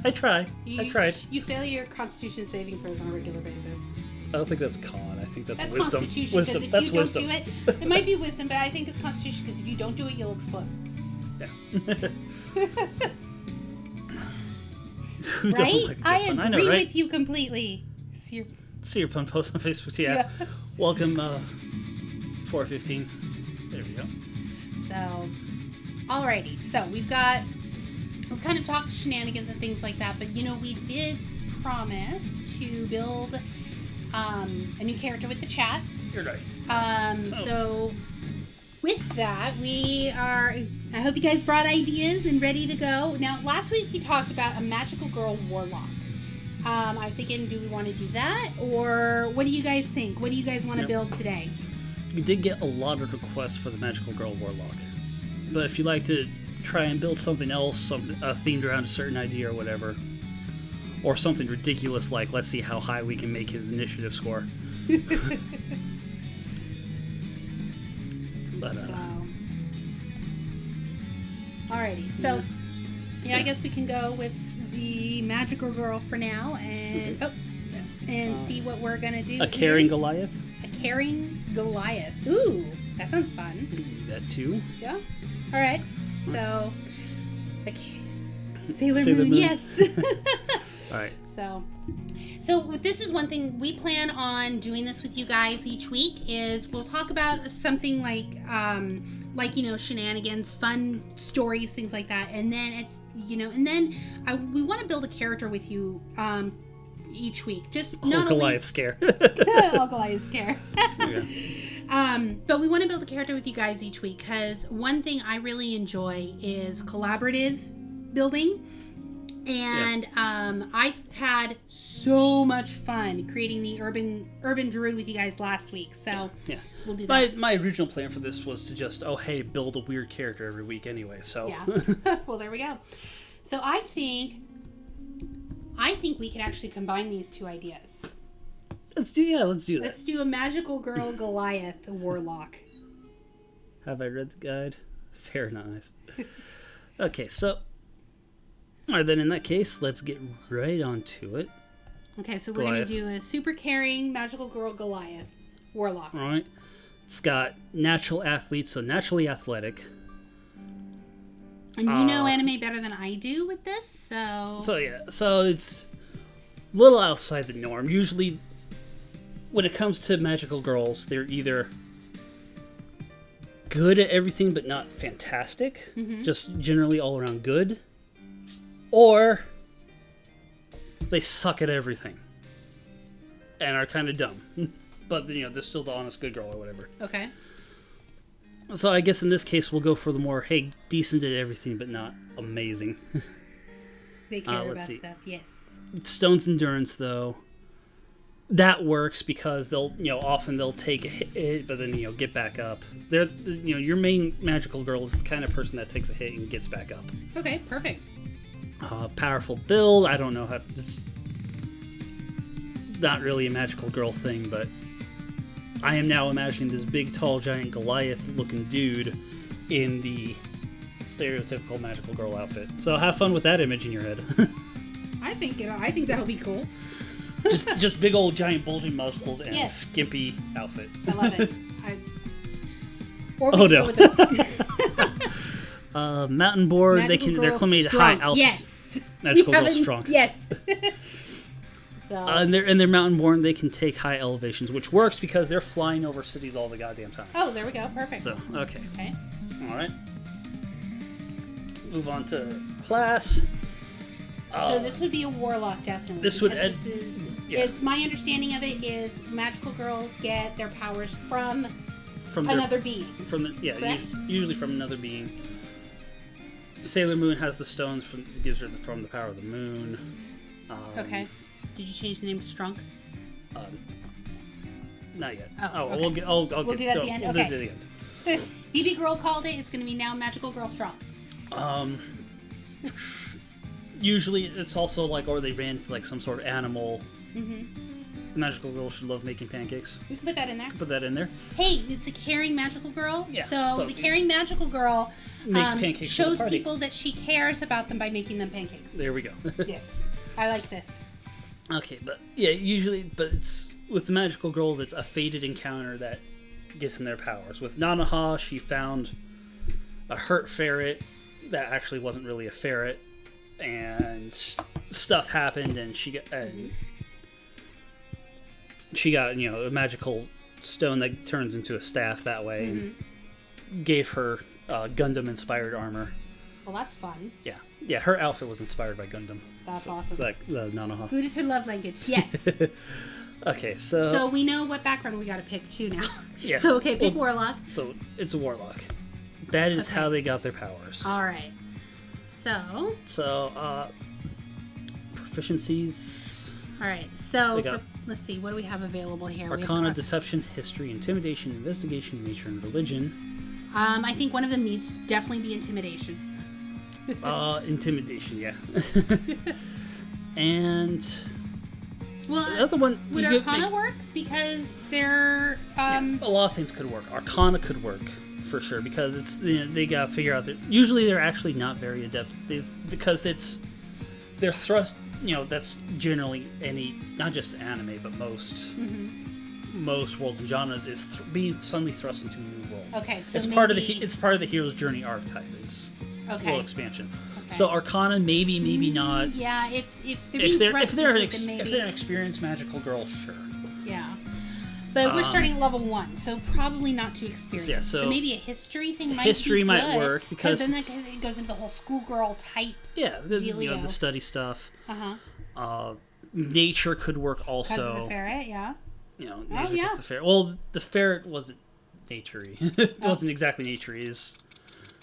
I tried. You fail your Constitution saving throws on a regular basis. I don't think that's con. I think that's wisdom. Constitution. Wisdom. If That's you wisdom. Don't do it, it might be wisdom, but I think it's Constitution because if you don't do it, you'll explode. Yeah. Who Right? doesn't like a good I pun? agree I know, right? with you completely. See your pun post on Facebook. Yeah. Welcome, 415. There we go. So, alrighty. So we've kind of talked shenanigans and things like that, but we did promise to build a new character with the chat. You're right. So with that, I hope you guys brought ideas and ready to go. Now, last week we talked about a magical girl warlock. I was thinking, do we want to do that? Or what do you guys think? What do you guys want to build today? We did get a lot of requests for the magical girl warlock. But if you'd like to try and build something else, something themed around a certain idea or whatever, or something ridiculous like, let's see how high we can make his initiative score. But, alrighty, so I guess we can go with the magical girl for now, and see what we're gonna do. A caring Goliath. A caring Goliath. Ooh, that sounds fun. That too. Yeah. All right. So, Sailor Moon. Yes. All right. So this is one thing we plan on doing this with you guys each week. Is we'll talk about something like shenanigans, fun stories, things like that, and then we want to build a character with you each week. Just not Goliath scare. Goliath scare. Okay. But we want to build a character with you guys each week because one thing I really enjoy is collaborative building. And I had so much fun creating the urban druid with you guys last week. So we'll do that. My original plan for this was to just build a weird character every week anyway. So well, there we go. So I think we could actually combine these two ideas. Let's do that. Let's do a magical girl Goliath warlock. Have I read the guide? Fair, not nice. Okay, so all right, then in that case, let's get right onto it. Okay, so we're going to do a super caring magical girl Goliath warlock. All right. It's got natural athletes, so naturally athletic. And you know anime better than I do with this, so... So it's a little outside the norm. Usually, when it comes to magical girls, they're either good at everything but not fantastic. Mm-hmm. Just generally all around good. Or they suck at everything and are kind of dumb. But, they're still the honest good girl or whatever. Okay. So I guess in this case, we'll go for the more, decent at everything, but not amazing. They care about stuff, yes. Stone's Endurance, though, that works because often they'll take a hit, but then, get back up. They're, your main magical girl is the kind of person that takes a hit and gets back up. Okay, perfect. Powerful build. I don't know how. It's not really a magical girl thing, but I am now imagining this big, tall, giant Goliath-looking dude in the stereotypical magical girl outfit. So have fun with that image in your head. I think that'll be cool. just big old giant bulging muscles and a skimpy outfit. I love it. Oh no. Mountain board. They're acclimated to high altitude. Yes. Magical Girl Stronk. Yes. So. And they're mountain born. They can take high elevations, which works because they're flying over cities all the goddamn time. Oh, there we go. Perfect. So okay. All right. Move on to class. So this would be a warlock, definitely. This is my understanding of it is magical girls get their powers from another being. Usually from another being. Sailor Moon has the stones gives her from the power of the moon. Okay. Did you change the name to Strunk? Not yet. Oh, okay. We'll do that at the end. We'll do it at the end. BB Girl called it. It's going to be now Magical Girl Strong. Usually it's also or they ran into some sort of animal. Mm-hmm. magical girl should love making pancakes. We can put that in there. Put that in there. Hey, it's a caring magical girl. Yeah, So the caring magical girl makes pancakes for the shows party. people that she cares about them by making them pancakes. There we go. Yes, I like this. Okay, but yeah, usually, but it's with the magical girls, it's a fated encounter that gets in their powers. With Nanoha, she found a hurt ferret that actually wasn't really a ferret, and stuff happened, and she got a magical stone that turns into a staff that way, and gave her Gundam-inspired armor. Well, that's fun. Yeah, her outfit was inspired by Gundam. That's awesome. It's like Nanoha. Food is her love language. Yes. Okay, so... So we know what background we got to pick, too, now. Yeah. So, okay, pick Warlock. So, it's a Warlock. That is Okay. how they got their powers. All right. So... Proficiencies... All right, so got- let's see, what do we have available here? We have Arcana, Deception, History, Intimidation, Investigation, Nature, and Religion. I think one of them needs to definitely be Intimidation. Intimidation, yeah. And... Well, the other one... would you could Arcana make- work? Because they're... a lot of things could work. Arcana could work for sure because it's they gotta figure out that usually they're actually not very adept because they're thrust. That's generally not just anime but most worlds and genres is being suddenly thrust into a new world. Okay, so it's maybe... part of the hero's journey archetype is world expansion. Okay. So Arcana maybe not. Yeah, if If they're an maybe... if they're an experienced magical girl, sure. Yeah. But we're starting at level 1, so probably not too experienced. Yeah, so maybe a history thing might history be might good, work because then it goes into the whole schoolgirl type. Yeah, the dealio. study stuff. Uh-huh. Nature could work also. Because of the ferret, yeah. Nature yeah. the ferret. Well, the ferret wasn't naturey. It wasn't exactly naturey. Is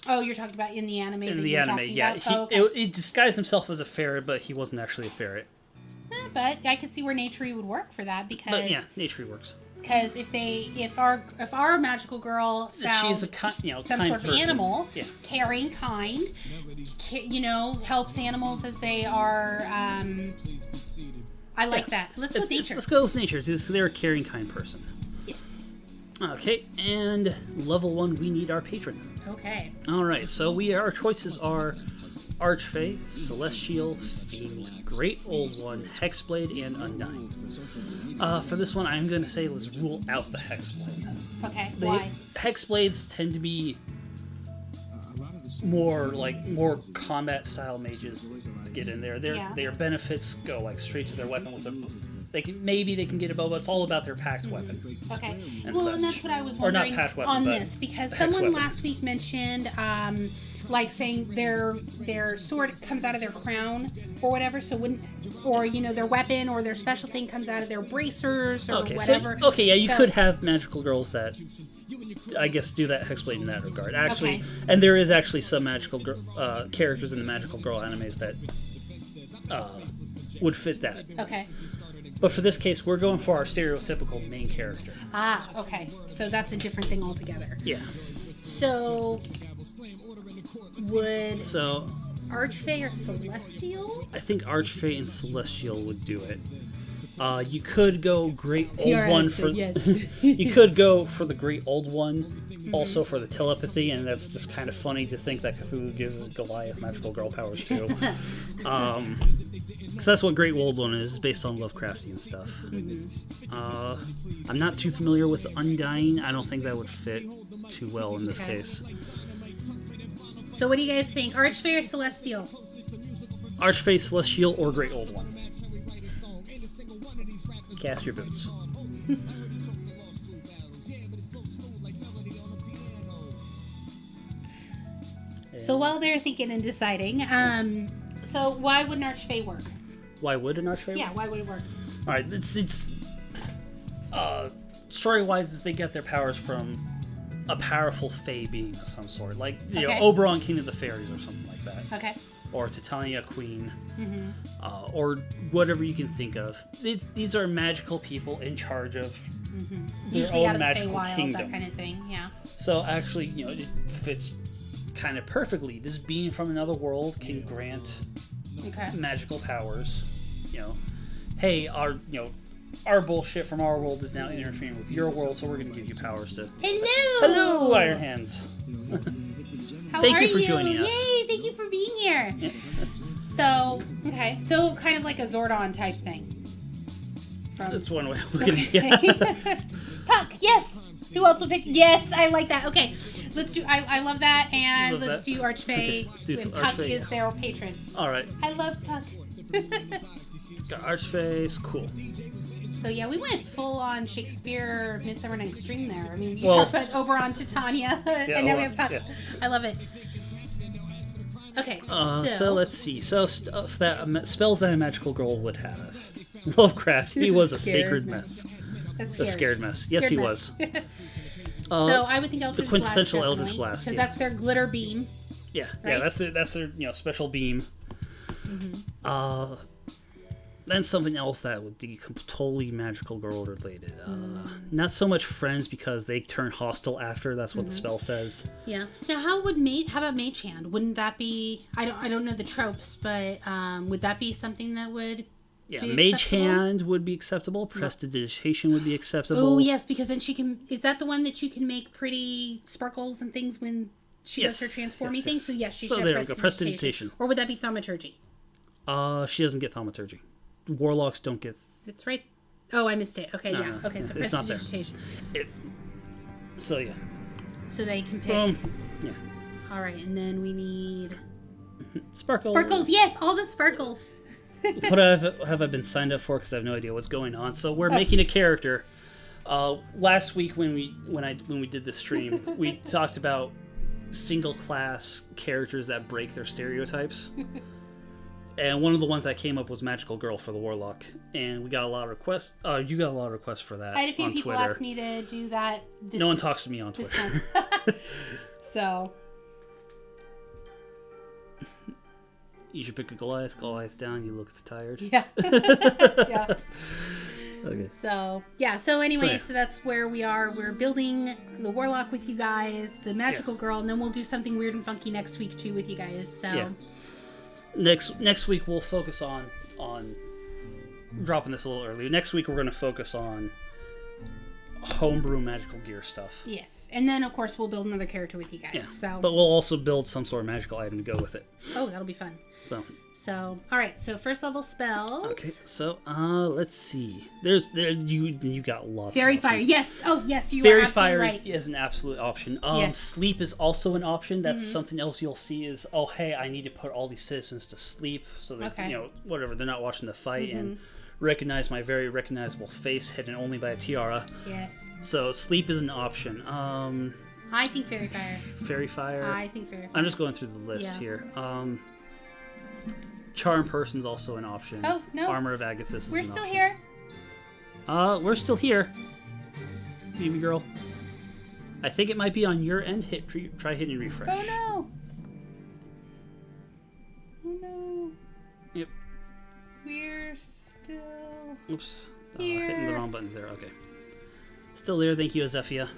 Oh, you're talking about in the anime. in that the you're anime, talking yeah. about? Okay. He disguised himself as a ferret, but he wasn't actually a ferret. But I could see where naturey would work for that because. But yeah, naturey works. Because if our magical girl found She's a some some kind sort of person. animal, Yeah. caring, kind, helps animals as they are. I like that. Let's go with nature. Let's go with nature. They're a caring, kind person. Yes. Okay, and level 1, we need our patron. Okay. All right, so our choices are Archfey, Celestial, Fiend, Great Old One, Hexblade, and Undying. For this one, I'm going to say let's rule out the Hexblade. Okay. Why? Hexblades tend to be more combat style mages to get in there. Their benefits go straight to their weapon with them. They can get a bow, but it's all about their packed weapon. Okay. And Well, such. and that's what I was Or not wondering packed weapon, on but this because hex someone weapon. last week mentioned saying their sword comes out of their crown or whatever, so their weapon or their special thing comes out of their bracers or whatever. You could have magical girls that I guess do that Hexblade in that regard. Actually, Okay. and there is actually some magical characters in the magical girl animes that would fit that. Okay. But for this case, we're going for our stereotypical main character. Ah, okay. So that's a different thing altogether. Yeah. So would So Archfey or Celestial? I think Archfey and Celestial would do it. You could go Great Old TRX, One for. yes. You could go for the Great Old One, also for the telepathy, and that's just kind of funny to think that Cthulhu gives Goliath magical girl powers too. Because that's what Great Old One is. It's based on Lovecraftian stuff. I'm not too familiar with Undying. I don't think that would fit too well in this case. So what do you guys think? Archfey or Celestial? Archfey, Celestial, or Great Old One. Cast your boots. So while they're thinking and deciding, so why wouldn't Archfey work? Why would an Archfey? Yeah, why would it work? All right, it's story-wise, is they get their powers from a powerful Fey being of some sort, like Oberon, King of the Fairies, or something like that. Okay. Or Titania, Queen, or whatever you can think of. These are magical people in charge of their Usually out own of the magical Feywild, kingdom. that kind of thing. Yeah. So actually, it fits kind of perfectly. This being from another world can grant Okay. magical powers. Hey, our bullshit from our world is now interfering with your world, so we're going to give you powers to... Hello! Hello, Iron Hands. Thank you for joining us. Yay, thank you for being here. So, okay. So, kind of like a Zordon type thing. That's one way of looking at it. Puck, yes! Who else will pick? Yes, I like that. Okay, let's do... I love that, and let's do Archfey. Do when some Puck Archfey, is their patron. Alright. I love Puck. Got Archfey, cool. So yeah, we went full on Shakespeare Midsummer Night's Dream there. I mean, you Well, talked about Oberon to Tanya, and now we have Puck. Yeah. I love it. Okay, so let's see. So stuff that spells that a magical girl would have. Lovecraft, he was a sacred mess. That's A scared mess. Yes, he was. So I would think Eldritch the quintessential Blast, Eldritch Blast, because yeah. that's their glitter beam. Yeah, Right? yeah, that's their special beam. Then something else that would be totally magical girl related. Not so much friends because they turn hostile after. That's what the spell says. Yeah. Now, how about Mage Hand? Wouldn't that be? I don't know the tropes, but would that be something that would? Yeah, be Mage acceptable? Hand would be acceptable. Prestidigitation would be acceptable. Oh yes, because then she can. Is that the one that you can make pretty sparkles and things when she does her transforming thing? So yes, she So should there have we go, prestidigitation. Or would that be thaumaturgy? She doesn't get thaumaturgy. Warlocks don't get. It's right. Oh, I missed it. Okay, No, yeah. no, Okay, so it's not there. prestidigitation. So yeah. So they can pick. Boom. Yeah. All right, and then we need Sparkles. sparkles. Yes, all the sparkles. What have I been signed up for? Because I have no idea what's going on. So we're making a character. Last week when we did the stream, we talked about single class characters that break their stereotypes. And one of the ones that came up was Magical Girl for the Warlock, and we got a lot of requests. You got a lot of requests for that. I had a few on people Twitter. ask me to do that. No one talks to me on this Twitter. time. So You should pick a Goliath. Goliath down. You look tired. yeah, yeah. Okay. So yeah. So anyway, So, yeah. so that's where we are. We're building the Warlock with you guys, the Magical Girl, and then we'll do something weird and funky next week too with you guys. So. Yeah. Next week we'll focus on dropping this a little early. Next week we're going to focus on homebrew magical gear stuff. Yes, and then of course we'll build another character with you guys. Yeah. So. But we'll also build some sort of magical item to go with it. Oh, that'll be fun. So all right. So first level spells. okay. So let's see. You got lots. Fairy of Fire. options. Yes. Oh, yes. You Fairy are absolutely Fire right. is an absolute option. Yes. Sleep is also an option. That's something else you'll see is, oh, hey, I need to put all these citizens to sleep so that, whatever, they're not watching the fight and recognize my very recognizable face hidden only by a tiara. Yes. So sleep is an option. I think Fairy Fire. Fairy Fire. I think Fairy Fire. I'm just going through the list here. Charm Person's also an option. Oh, no. Armor of Agathis is We're an still option. here. We're still here. Baby girl. I think it might be on your end. Try hitting refresh. Oh no. Oh no. Yep. We're still Oops. here. Hitting the wrong buttons there. Okay. Still there. Thank you, Azefia.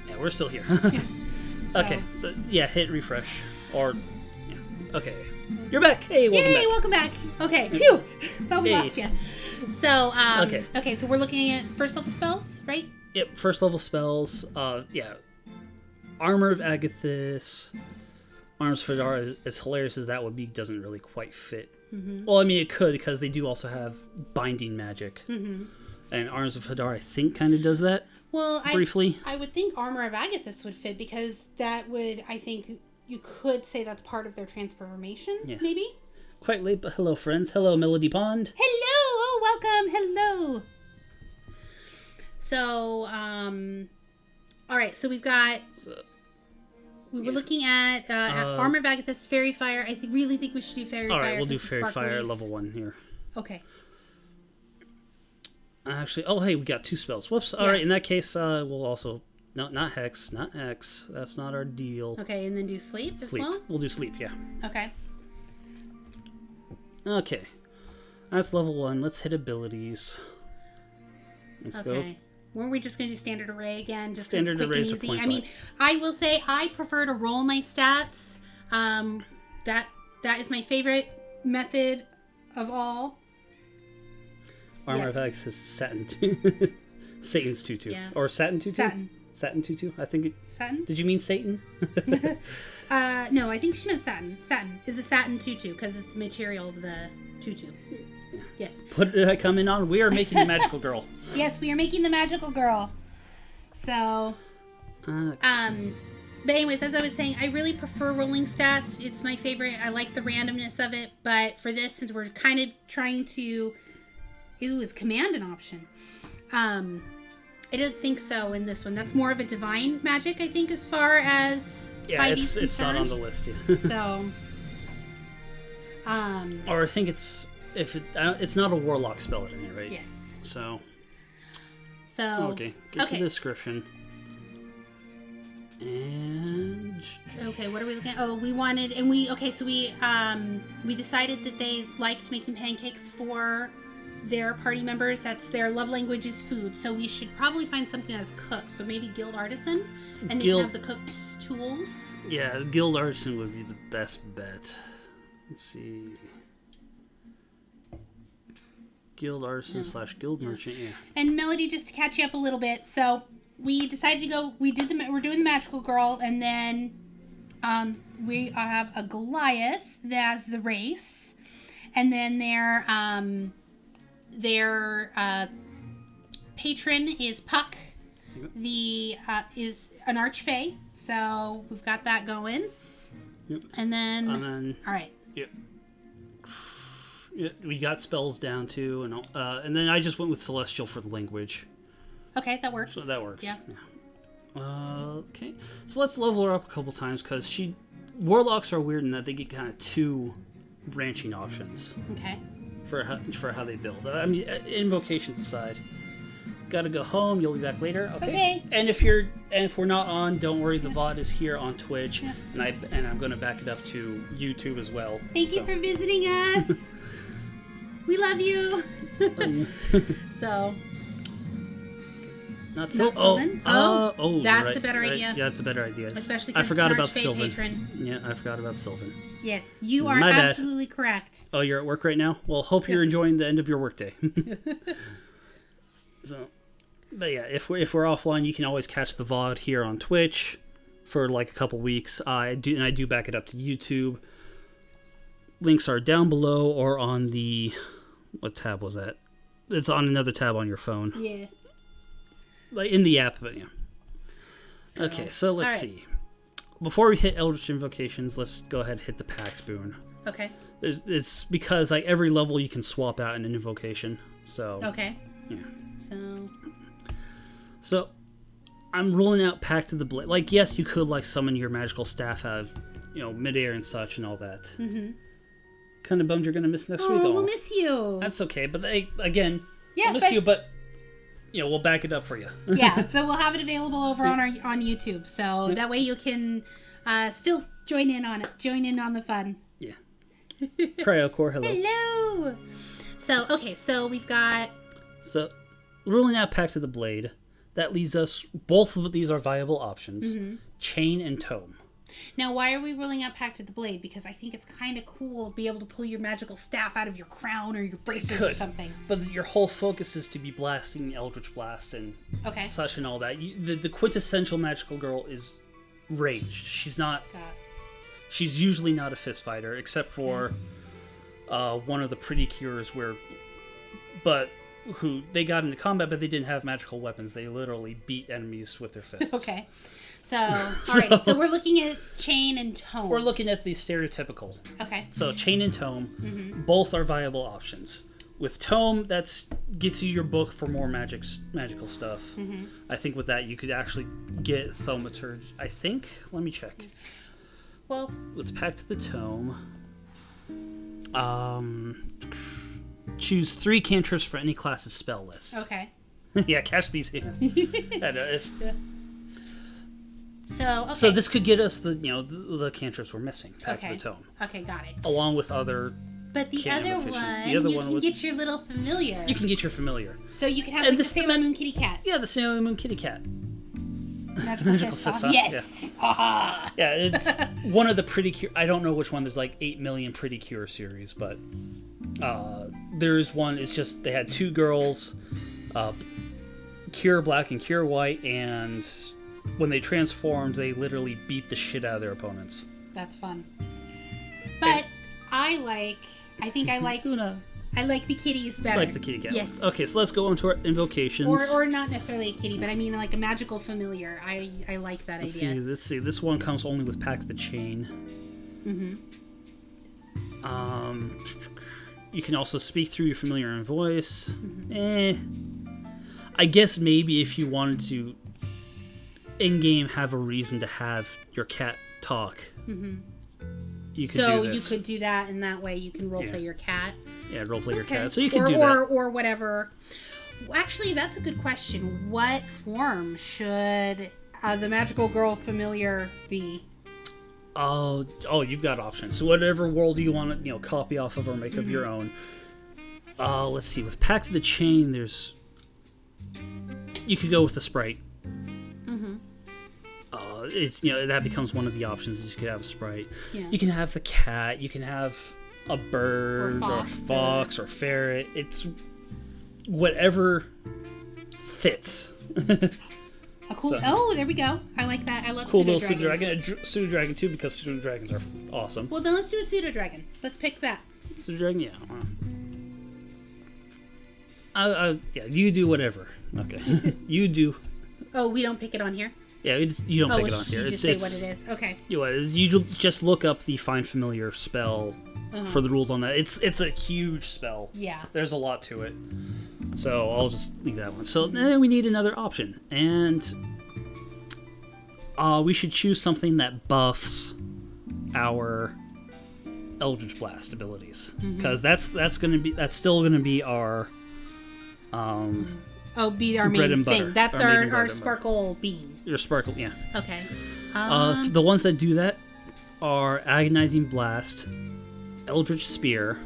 Yeah, we're still here. So. Okay. So yeah, hit refresh. Or yeah. Okay. You're back. Hey, welcome Yay, back. welcome back. Okay. Phew. Thought we Hey. lost you. So Okay. Okay, so we're looking at first level spells, right? Yep. First level spells. Yeah. Armor of Agathis. Arms for Fedara, as hilarious as that would be, doesn't really quite fit. Well, I mean, it could because they do also have binding magic. And Arms of Hadar, I think, kind of does that. Well, briefly. I would think Armor of Agathis would fit because that would, I think, you could say that's part of their transformation, maybe? Quite late, but hello, friends. Hello, Melody Pond. Hello! Oh, welcome! Hello! So, all right, so we've got... We were looking at Armor of Agathis, Fairy Fire. I really think we should do Fairy Fire. All right, we'll do 'cause Fairy it's Fire sparklies. level 1 here. Okay. Actually, oh, hey, we got 2 spells. Whoops. All right, in that case, we'll also... No, not Hex, not X. That's not our deal. Okay, and then do Sleep as well? We'll do Sleep, yeah. Okay. Okay. That's level 1. Let's hit abilities. Let's go. Weren't we just going to do Standard Array again? Just Standard quick Arrays and are easy? point I mean, blank. I will say I prefer to roll my stats. That is my favorite method of all. Armor, Yes. I feel like this is satin. Satan's tutu. Yeah. Or satin tutu? Satin. Satin tutu? I think it... Satin? Did you mean Satan? No, I think she meant satin. Satin is a satin tutu because it's the material of the tutu. Yeah. Yes. What did I come in on? We are making the magical girl. Yes, we are making the magical girl. So, but anyways, as I was saying, I really prefer rolling stats. It's my favorite. I like the randomness of it. But for this, since we're kind of trying to... Ooh, is command an option? I don't think so in this one. That's more of a divine magic, I think, as far as Yeah, 5E's it's not on concerned. the list yet. So, Or I think it's not a warlock spell at any rate. yes. So So, okay, get to the description. And okay, what are we looking at? Oh, so we decided that they liked making pancakes for their party members. That's their love language is food. So we should probably find something that's cooked. So maybe guild artisan, and they can have the cooked tools. yeah, guild artisan would be the best bet. Let's see. Guild artisan / guild merchant, yeah. And Melody, just to catch you up a little bit, so we decided to go. We're doing the magical girl, and then we have a Goliath that's the race, and then their patron is Puck. The is an archfey, so we've got that going. Yep. And then all right. Yep. Yeah, we got spells down too, and then I just went with celestial for the language. Okay, that works. So that works. Yeah. Okay, so let's level her up a couple times because warlocks are weird in that they get kind of two branching options Okay. for how they build. I mean, invocations aside, gotta go home. You'll be back later. Okay. And if we're not on, don't worry. The VOD is here on Twitch, Yeah. and I'm gonna back it up to YouTube as well. Thank you for visiting us. We love you. So. Not Sylvan? Oh, that's right, a better right. idea. Yeah, that's a better idea. Especially I because forgot it's about Archfey Sylvan. patron. Yeah, I forgot about Sylvan. Yes, you are My bad. absolutely correct. Oh, you're at work right now? Well, hope you're Yes. enjoying the end of your workday. So, but yeah, if we're offline, you can always catch the VOD here on Twitch for like a couple weeks. I do back it up to YouTube. Links are down below or on the what tab was that? It's on another tab on your phone. Yeah. Like in the app, but yeah. So, Okay, so let's all right. see. Before we hit Eldritch Invocations, let's go ahead and hit the Pax Boon. Okay. It's because like every level you can swap out an invocation. So Okay. yeah. So. I'm ruling out Pact of the Blade. Like, yes, you could like summon your magical staff out of, midair and such and all that. Mm-hmm. Kind of bummed you're gonna miss next week. Oh, we'll miss you. That's okay, but again, Yeah, we'll miss you, but we'll back it up for you. Yeah. So we'll have it available over on YouTube, so that way you can still join in on it. Join in on the fun. Yeah. Cryocore, hello. Hello. So okay, so we've got. So, ruling out Pact of the Blade, that leaves us, both of these are viable options, Chain and Tome. Now, why are we ruling out Pact of the Blade? Because I think it's kind of cool to be able to pull your magical staff out of your crown or your braces or something. But your whole focus is to be blasting Eldritch Blast and such and all that. The quintessential magical girl is ranged. She's not... She's usually not a fist fighter, except for one of the Pretty Cures who they got into combat, but they didn't have magical weapons. They literally beat enemies with their fists. Okay. So, alright, so we're looking at Chain and Tome. We're looking at the stereotypical. Okay. So Chain and Tome, both are viable options. With Tome, that gets you your book for more magical stuff. I think with that, you could actually get Thaumaturge. I think? Let me check. Well, let's Pact of the Tome. Choose 3 cantrips for any class's spell list. Okay. Yeah, catch these in. So this could get us the cantrips we're missing. Pact of the Tome. Okay, got it. Along with other. But the other one, you can get your little familiar. You can get your familiar. So you can have the Sailor Moon kitty cat. Yeah, the Sailor Moon kitty cat. Magical Fist Off. Yes. Yeah, it's one of the Pretty Cure. I don't know which one. There's like 8 million Pretty Cure series, but there's one. It's just they had two girls, Cure Black and Cure White, and when they transformed, they literally beat the shit out of their opponents. That's fun. But I think I like Una. I like the kitties better. Like the kitty cat. Yes. Okay, so let's go on to our invocations. Or not necessarily a kitty, but I mean like a magical familiar. I like that idea. Let's see. This one comes only with Pack the Chain. You can also speak through your familiar in voice. I guess maybe if you wanted to in-game have a reason to have your cat talk. You could do this. You could do that, and that way you can roleplay your cat. Yeah, roleplay your cat. So you can do that. Or whatever. Actually, that's a good question. What form should the magical girl familiar be? Oh, you've got options. So whatever world you want to, copy off of or make of your own. Let's see. With Pact of the Chain, you could go with the sprite. It's that becomes one of the options. You just could have a sprite. Yeah. You can have the cat. You can have a bird or a fox or ferret. It's whatever fits. A cool. So, oh, there we go. I like that. I love cool little pseudo dragon. Pseudo dragon too, because pseudo dragons are awesome. Well, then let's do a pseudo dragon. Let's pick that. Pseudo dragon, yeah. Yeah, you do whatever. Okay, you do. Oh, we don't pick it on here. Yeah, you don't pick it on here. You just say what it is. Okay. You just look up the Find Familiar spell for the rules on that. It's a huge spell. Yeah. There's a lot to it. So I'll just leave that one. So then we need another option. And we should choose something that buffs our Eldritch Blast abilities. Because that's still gonna be our be our main thing. That's our sparkle beam. Your sparkle, yeah. Okay. The ones that do that are Agonizing Blast, Eldritch Spear,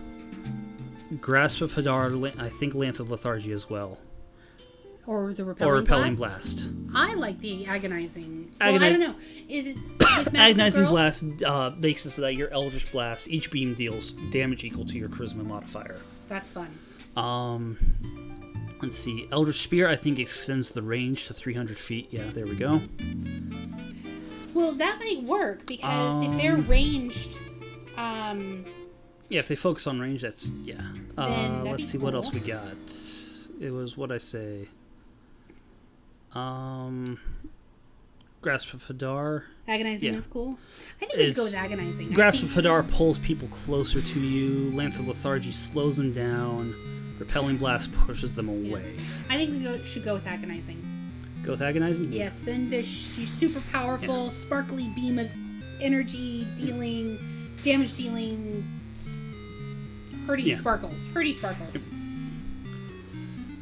Grasp of Hadar, I think Lance of Lethargy as well. Or the Repelling Blast. Blast. I like the Agonizing. Well, I don't know. Agonizing Blast makes it so that your Eldritch Blast, each beam deals damage equal to your Charisma modifier. That's fun. Let's see. Eldritch Spear, I think, extends the range to 300 feet. Yeah, there we go. Well, that might work, because if they're ranged... yeah, if they focus on range, that's... Yeah. Let's see what else we got. It was, what'd I say? Grasp of Hadar. Agonizing is cool. I think we should go with Agonizing. Grasp of Hadar pulls people closer to you. Lance of Lethargy slows them down. Repelling Blast pushes them away. I think we should go with Agonizing. Go with Agonizing? Yes, then there's super powerful, sparkly beam of energy dealing, damage dealing, hurdy sparkles. Yep.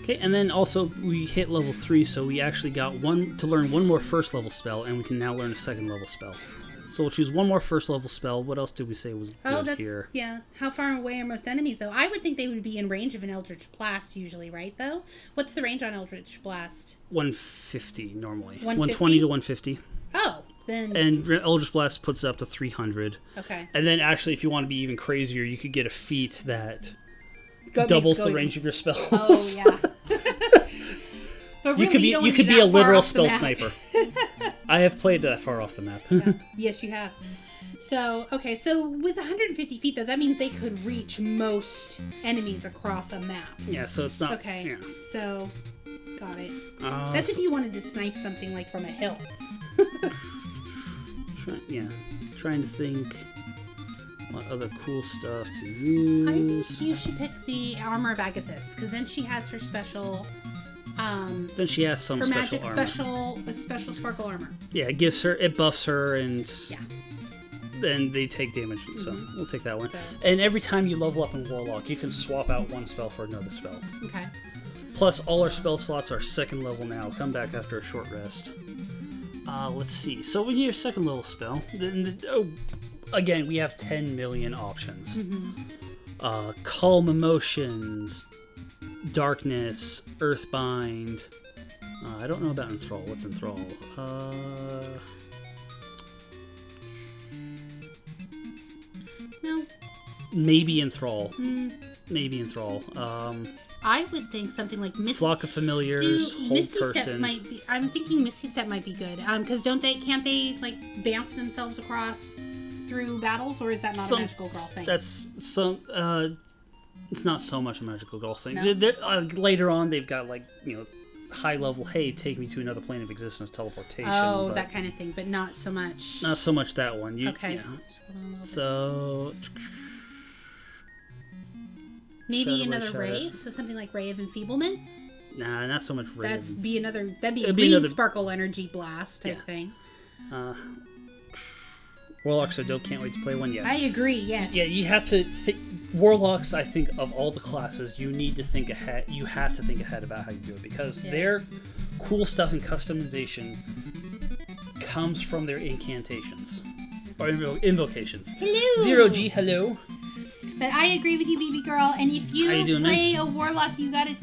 Okay, and then also we hit level 3, so we actually got to learn one more first level spell, and we can now learn a second level spell. So we'll choose one more first level spell. What else did we say was good here? Yeah. How far away are most enemies, though? I would think they would be in range of an Eldritch Blast usually, right, though? What's the range on Eldritch Blast? 150 normally. 120 150? to 150. Oh, then... And Eldritch Blast puts it up to 300. Okay. And then actually, if you want to be even crazier, you could get a feat that doubles the range of your spells. Oh, yeah. But really, you could be a literal spell sniper. I have played that far off the map. Yeah. Yes, you have. So with 150 feet, though, that means they could reach most enemies across a map. Yeah, so it's not... Okay, yeah. So, got it. That's if you wanted to snipe something, like, from a hill. Trying to think what other cool stuff to use. I think you should pick the Armor of Agathis, because then she has her special... then she has some special magic armor. special sparkle armor. Yeah, it buffs her, and then they take damage. So we'll take that one. And every time you level up in Warlock, you can swap out one spell for another spell. Okay. Plus, all our spell slots are second level now. Come back after a short rest. Let's see. So when you have second level spell, again, we have 10 million options. Calm Emotions, Darkness, Earthbind, I don't know about Enthrall. What's Enthrall? No. Maybe Enthrall. Maybe Enthrall. I would think something like Flock of Familiars, Hold Misty Person. Step might be. I'm thinking Misty Step might be good. Because can't they like bounce themselves across through battles, or is that not a magical girl thing? That's some. It's not so much a magical girl thing. No? Later on, they've got high level. Hey, take me to another plane of existence, teleportation. Oh, that kind of thing, but not so much. Not so much that one. Okay. Yeah. So. Maybe another ray, so something like Ray of Enfeeblement. Nah, not so much ray. That'd be a green sparkle energy blast type thing. Warlocks, can't wait to play one yet. I agree. Yes. Yeah, you have to. Warlocks, I think, of all the classes, you need to think ahead. You have to think ahead about how you do it because their cool stuff and customization comes from their incantations or invocations. Hello. 0G, hello. But I agree with you, BB girl. And if you play man? a warlock, you gotta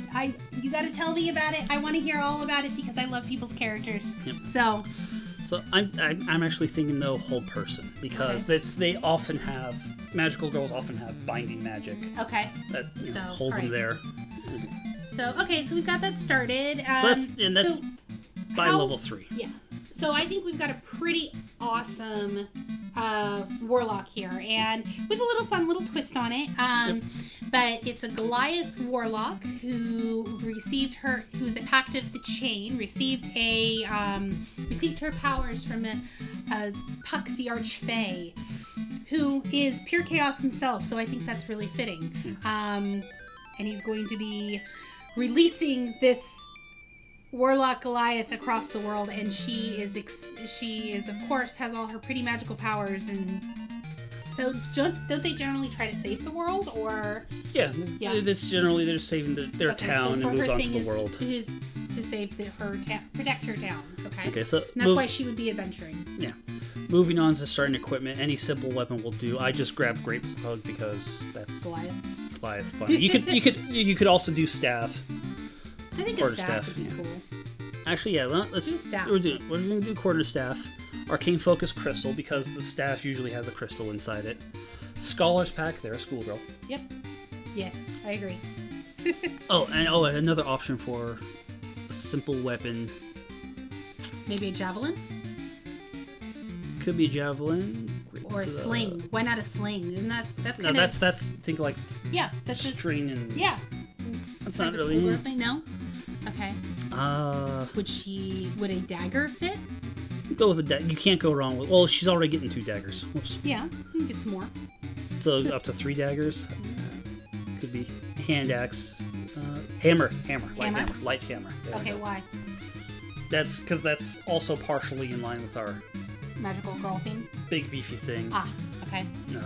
tell me about it. I want to hear all about it because I love people's characters. Yep. So I'm actually thinking though Hold Person because they often have magical girls often have binding magic. Okay. That holds them there. So so we've got that started. That's by level 3. Yeah. So I think we've got a pretty awesome warlock here, and with a little twist on it. But it's a Goliath warlock who's a Pact of the Chain, received her powers from a Puck the Archfey, who is pure chaos himself. So I think that's really fitting. And he's going to be releasing this Warlock Goliath across the world, and she is of course has all her pretty magical powers, and so don't they generally try to save the world, or that's generally they're saving their town and moves on to the world. Is to save protect her town. Okay, so and that's why she would be adventuring. Yeah. Moving on to starting equipment, any simple weapon will do. I just grabbed Great Plug because that's Goliath funny. You could also do staff. I think a staff would be cool. Actually, let's do staff. We're going to do quarterstaff. Arcane Focus Crystal, because the staff usually has a crystal inside it. Scholar's Pack, they're a schoolgirl. Yep. Yes, I agree. Another option for a simple weapon. Maybe a javelin? Could be a javelin. Or a sling. Why not a sling? And that's think like that's string and that's not like really a thing. No. Okay. Would a dagger fit? Go with a dagger. You can't go wrong with. Well, she's already getting 2 daggers. Whoops. Yeah, you can get some more. So up to 3 daggers. Could be hand axe, hammer, light hammer. Okay, why? That's because that's also partially in line with our magical girl theme. Big beefy thing. Okay. No.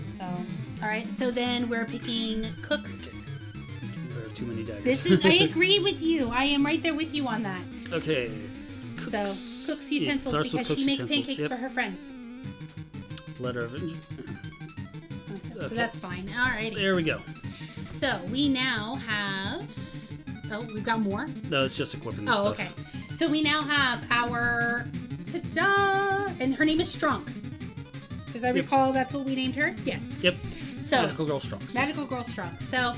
So, all right. So then we're picking cooks. Okay. There are too many daggers. I agree with you. I am right there with you on that. Okay. Cooks. So cooks utensils because she makes pancakes for her friends. Letter of. Okay. So that's fine. Alrighty. There we go. So we now have. Oh, we've got more? No, it's just equipping this stuff. Okay. So we now have our. Ta-da! And her name is Stronk. As I recall, that's what we named her? Yes. Yep. So, Magical Girl Stronk. Magical Girl Stronk. So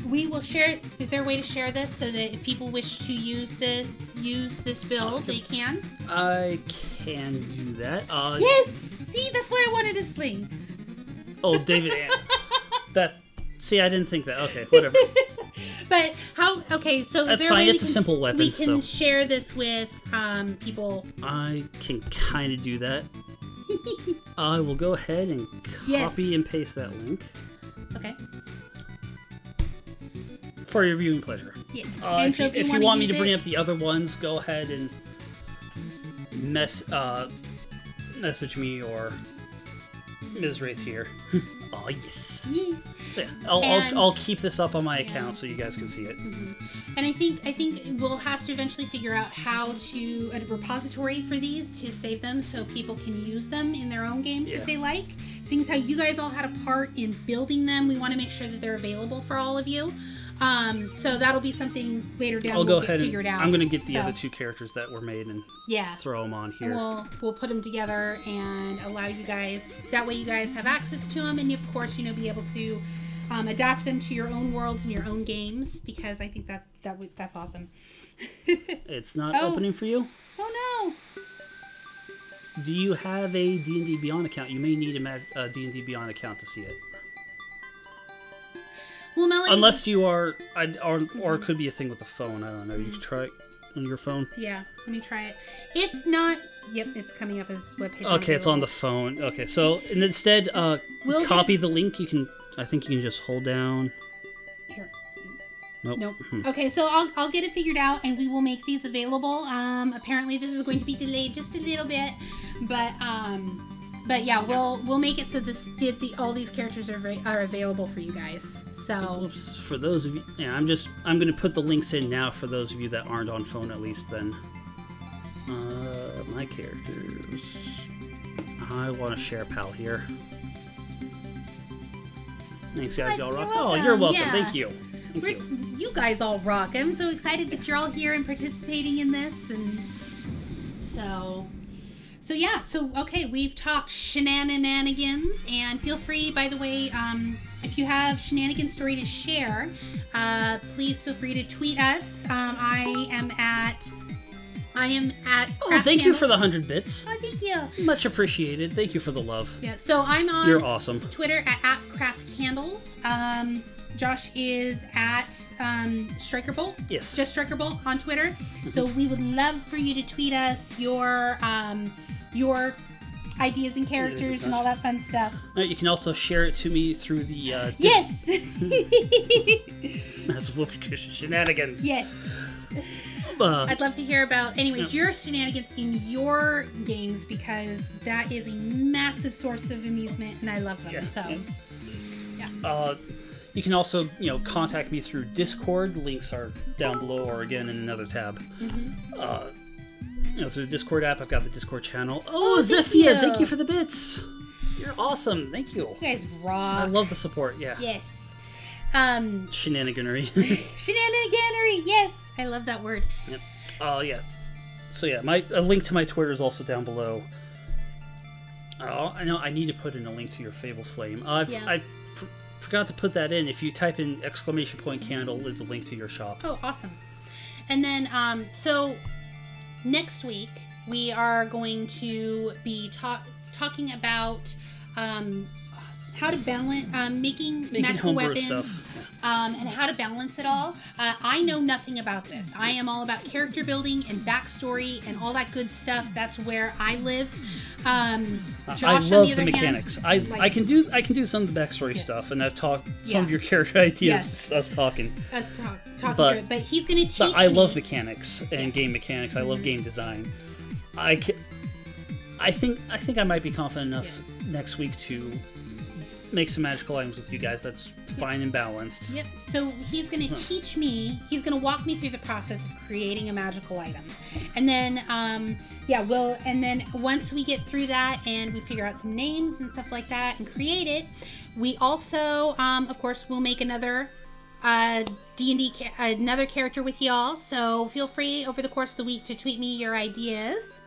we will share it. Is there a way to share this so that if people wish to use this build, they can? I can do that. Yes! See, that's why I wanted a sling. Oh, David Ann. See, I didn't think that. Okay, whatever. But how? Okay, so that's is there fine. A way it's a simple weapon. We can share this with people. I can kind of do that. I will go ahead and copy and paste that link. Okay. For your viewing pleasure. Yes. And if you want me to bring up the other ones, go ahead and message me or Ms. Wraith here. Oh yes. Yes. So yeah, I'll keep this up on my account so you guys can see it. Mm-hmm. And I think we'll have to eventually figure out how to a repository for these to save them so people can use them in their own games if they like. Seeing as how you guys all had a part in building them, we want to make sure that they're available for all of you. So that'll be something later down. I'll go ahead and figure it out. I'm gonna get the other 2 characters that were made and yeah, throw them on here. And we'll put them together and allow you guys. That way, you guys have access to them, and of course, be able to adapt them to your own worlds and your own games. Because I think that's awesome. It's not opening for you? Oh no! Do you have a D&D Beyond account? You may need a D&D Beyond account to see it. Well, Melody... Unless you are... Or it could be a thing with the phone. I don't know. You can try it on your phone. Yeah, let me try it. If not... Yep, it's coming up as webpage. Okay, it's on the phone. Okay, so instead, copy the link. You can... I think you can just hold down... Here. Nope. Okay, so I'll get it figured out, and we will make these available. Apparently, this is going to be delayed just a little bit, but yeah, we'll make it so all these characters are available for you guys. So oops, for those of you, yeah, I'm going to put the links in now for those of you that aren't on phone at least. Then, my characters. I want to share pal here. Thanks, guys. Y'all rock. Oh, you're welcome. Yeah. Thank you. You guys all rock. I'm so excited that you're all here and participating in this, and so yeah. So okay, we've talked shenanigans, and feel free, by the way, if you have shenanigan story to share, please feel free to tweet us. I am at. Oh, thank you for the 100 bits. Oh, thank you. Much appreciated. Thank you for the love. Yeah. So I'm on. You're awesome. Twitter at @craftcandles. Josh is at StrikerBolt. Yes. Just StrikerBolt on Twitter. So we would love for you to tweet us your ideas and characters and all that fun stuff. You can also share it to me through the yes. That's shenanigans. Yes. I'd love to hear about, your shenanigans in your games, because that is a massive source of amusement, and I love them. Yeah. You can also, contact me through Discord. Links are down below or again in another tab. Through the Discord app, I've got the Discord channel. Oh, Zephia, thank you for the bits. You're awesome. Thank you. You guys rock. I love the support. Yeah. Yes. Shenaniganery. Shenaniganery. Yes. I love that word. Yep. Yeah. So yeah, a link to my Twitter is also down below. I know I need to put in a link to your Fable Flame. I forgot to put that in. If you type in !candle, it's a link to your shop. Oh, awesome. And then, so next week we are going to be talking about how to balance making magical weapons stuff. And how to balance it all. I know nothing about this. I am all about character building and backstory and all that good stuff. That's where I live. Josh, I love the mechanics. Hand, I can do some of the backstory stuff, and I've talked some of your character ideas. Us talking. But he's going to teach me. I love mechanics and game mechanics. I love game design. I think I might be confident enough next week to make some magical items with you guys that's fine and balanced. Yep. So he's going to teach me. He's going to walk me through the process of creating a magical item, and then and then once we get through that and we figure out some names and stuff like that and create it, we also of course will make another D&D another character with y'all. So feel free over the course of the week to tweet me your ideas.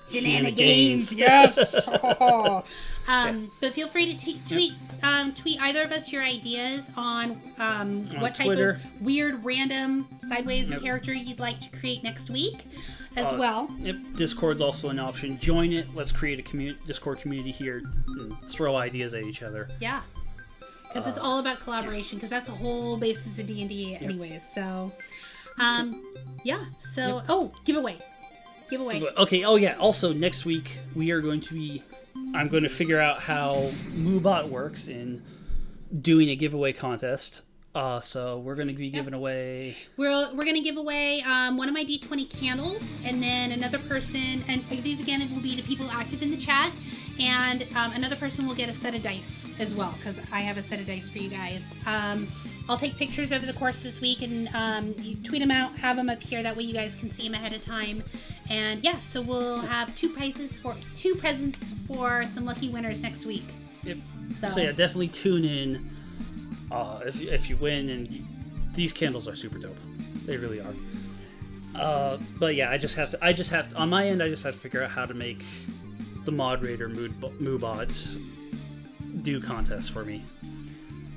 Shenanigans. Yes. But feel free to tweet either of us your ideas on what type Twitter. of weird, random, sideways character you'd like to create next week as well. Yep. Discord's also an option. Join it. Let's create a Discord community here and throw ideas at each other. Yeah. Because it's all about collaboration, because that's the whole basis of D&D anyways. So, So, giveaway. Okay, also next week we are going to be... I'm going to figure out how Moobot works in doing a giveaway contest. So we're going to be giving away... We're going to give away one of my D20 candles, and then another person... And these, again, will be to people active in the chat. And another person will get a set of dice as well, because I have a set of dice for you guys. I'll take pictures over the course of this week and you tweet them out, have them up here. That way you guys can see them ahead of time. And yeah, so we'll have two presents for some lucky winners next week. Yep. So yeah, definitely tune in if you win and these candles are super dope. They really are. But yeah, I just have to, on my end, I just have to figure out how to make the moderator Moobot do contests for me.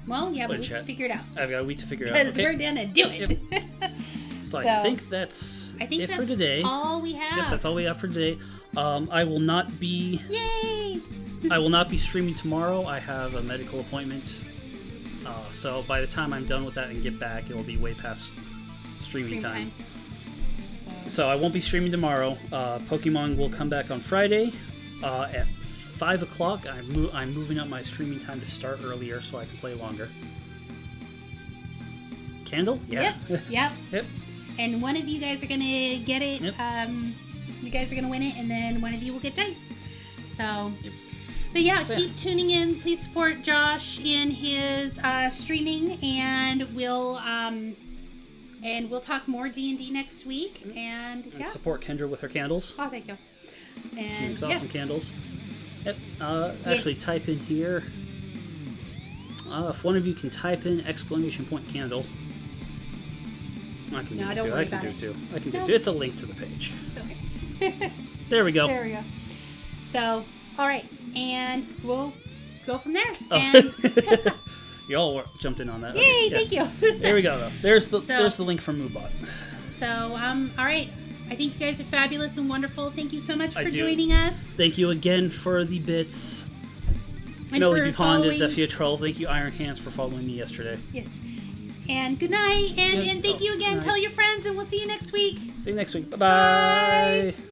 Well, you have a week to figure it out. I've got a week to figure it out. Because we're gonna do it. So I think that's it for today. All we have. Yep, that's all we have for today. I will not be. Yay! I will not be streaming tomorrow. I have a medical appointment. So by the time I'm done with that and get back, it'll be way past streaming time. So I won't be streaming tomorrow. Pokemon will come back on Friday at 5 o'clock. I'm moving up my streaming time to start earlier so I can play longer. Candle? Yeah. Yep. Yep. And one of you guys are gonna get it. Yep. You guys are gonna win it, and then one of you will get dice. So. Yep. But yeah, keep tuning in. Please support Josh in his streaming, and we'll talk more D&D next week. And support Kendra with her candles. Oh, thank you. And she makes awesome candles. Yep. Actually, type in here. If one of you can type in ! Candle. I can do it too. I can do it too. It's a link to the page. It's okay. There we go. There we go. So, all right. And we'll go from there. Oh. And you all jumped in on that. Yay, okay, thank you. There we go, though. There's the link from Moobot. So, all right. I think you guys are fabulous and wonderful. Thank you so much for joining us. Thank you again for the bits. And Melody Pond is Zephia Troll. Thank you, Iron Hands, for following me yesterday. Yes. And good night. And thank you again. Tell your friends, and we'll see you next week. See you next week. Bye-bye. Bye.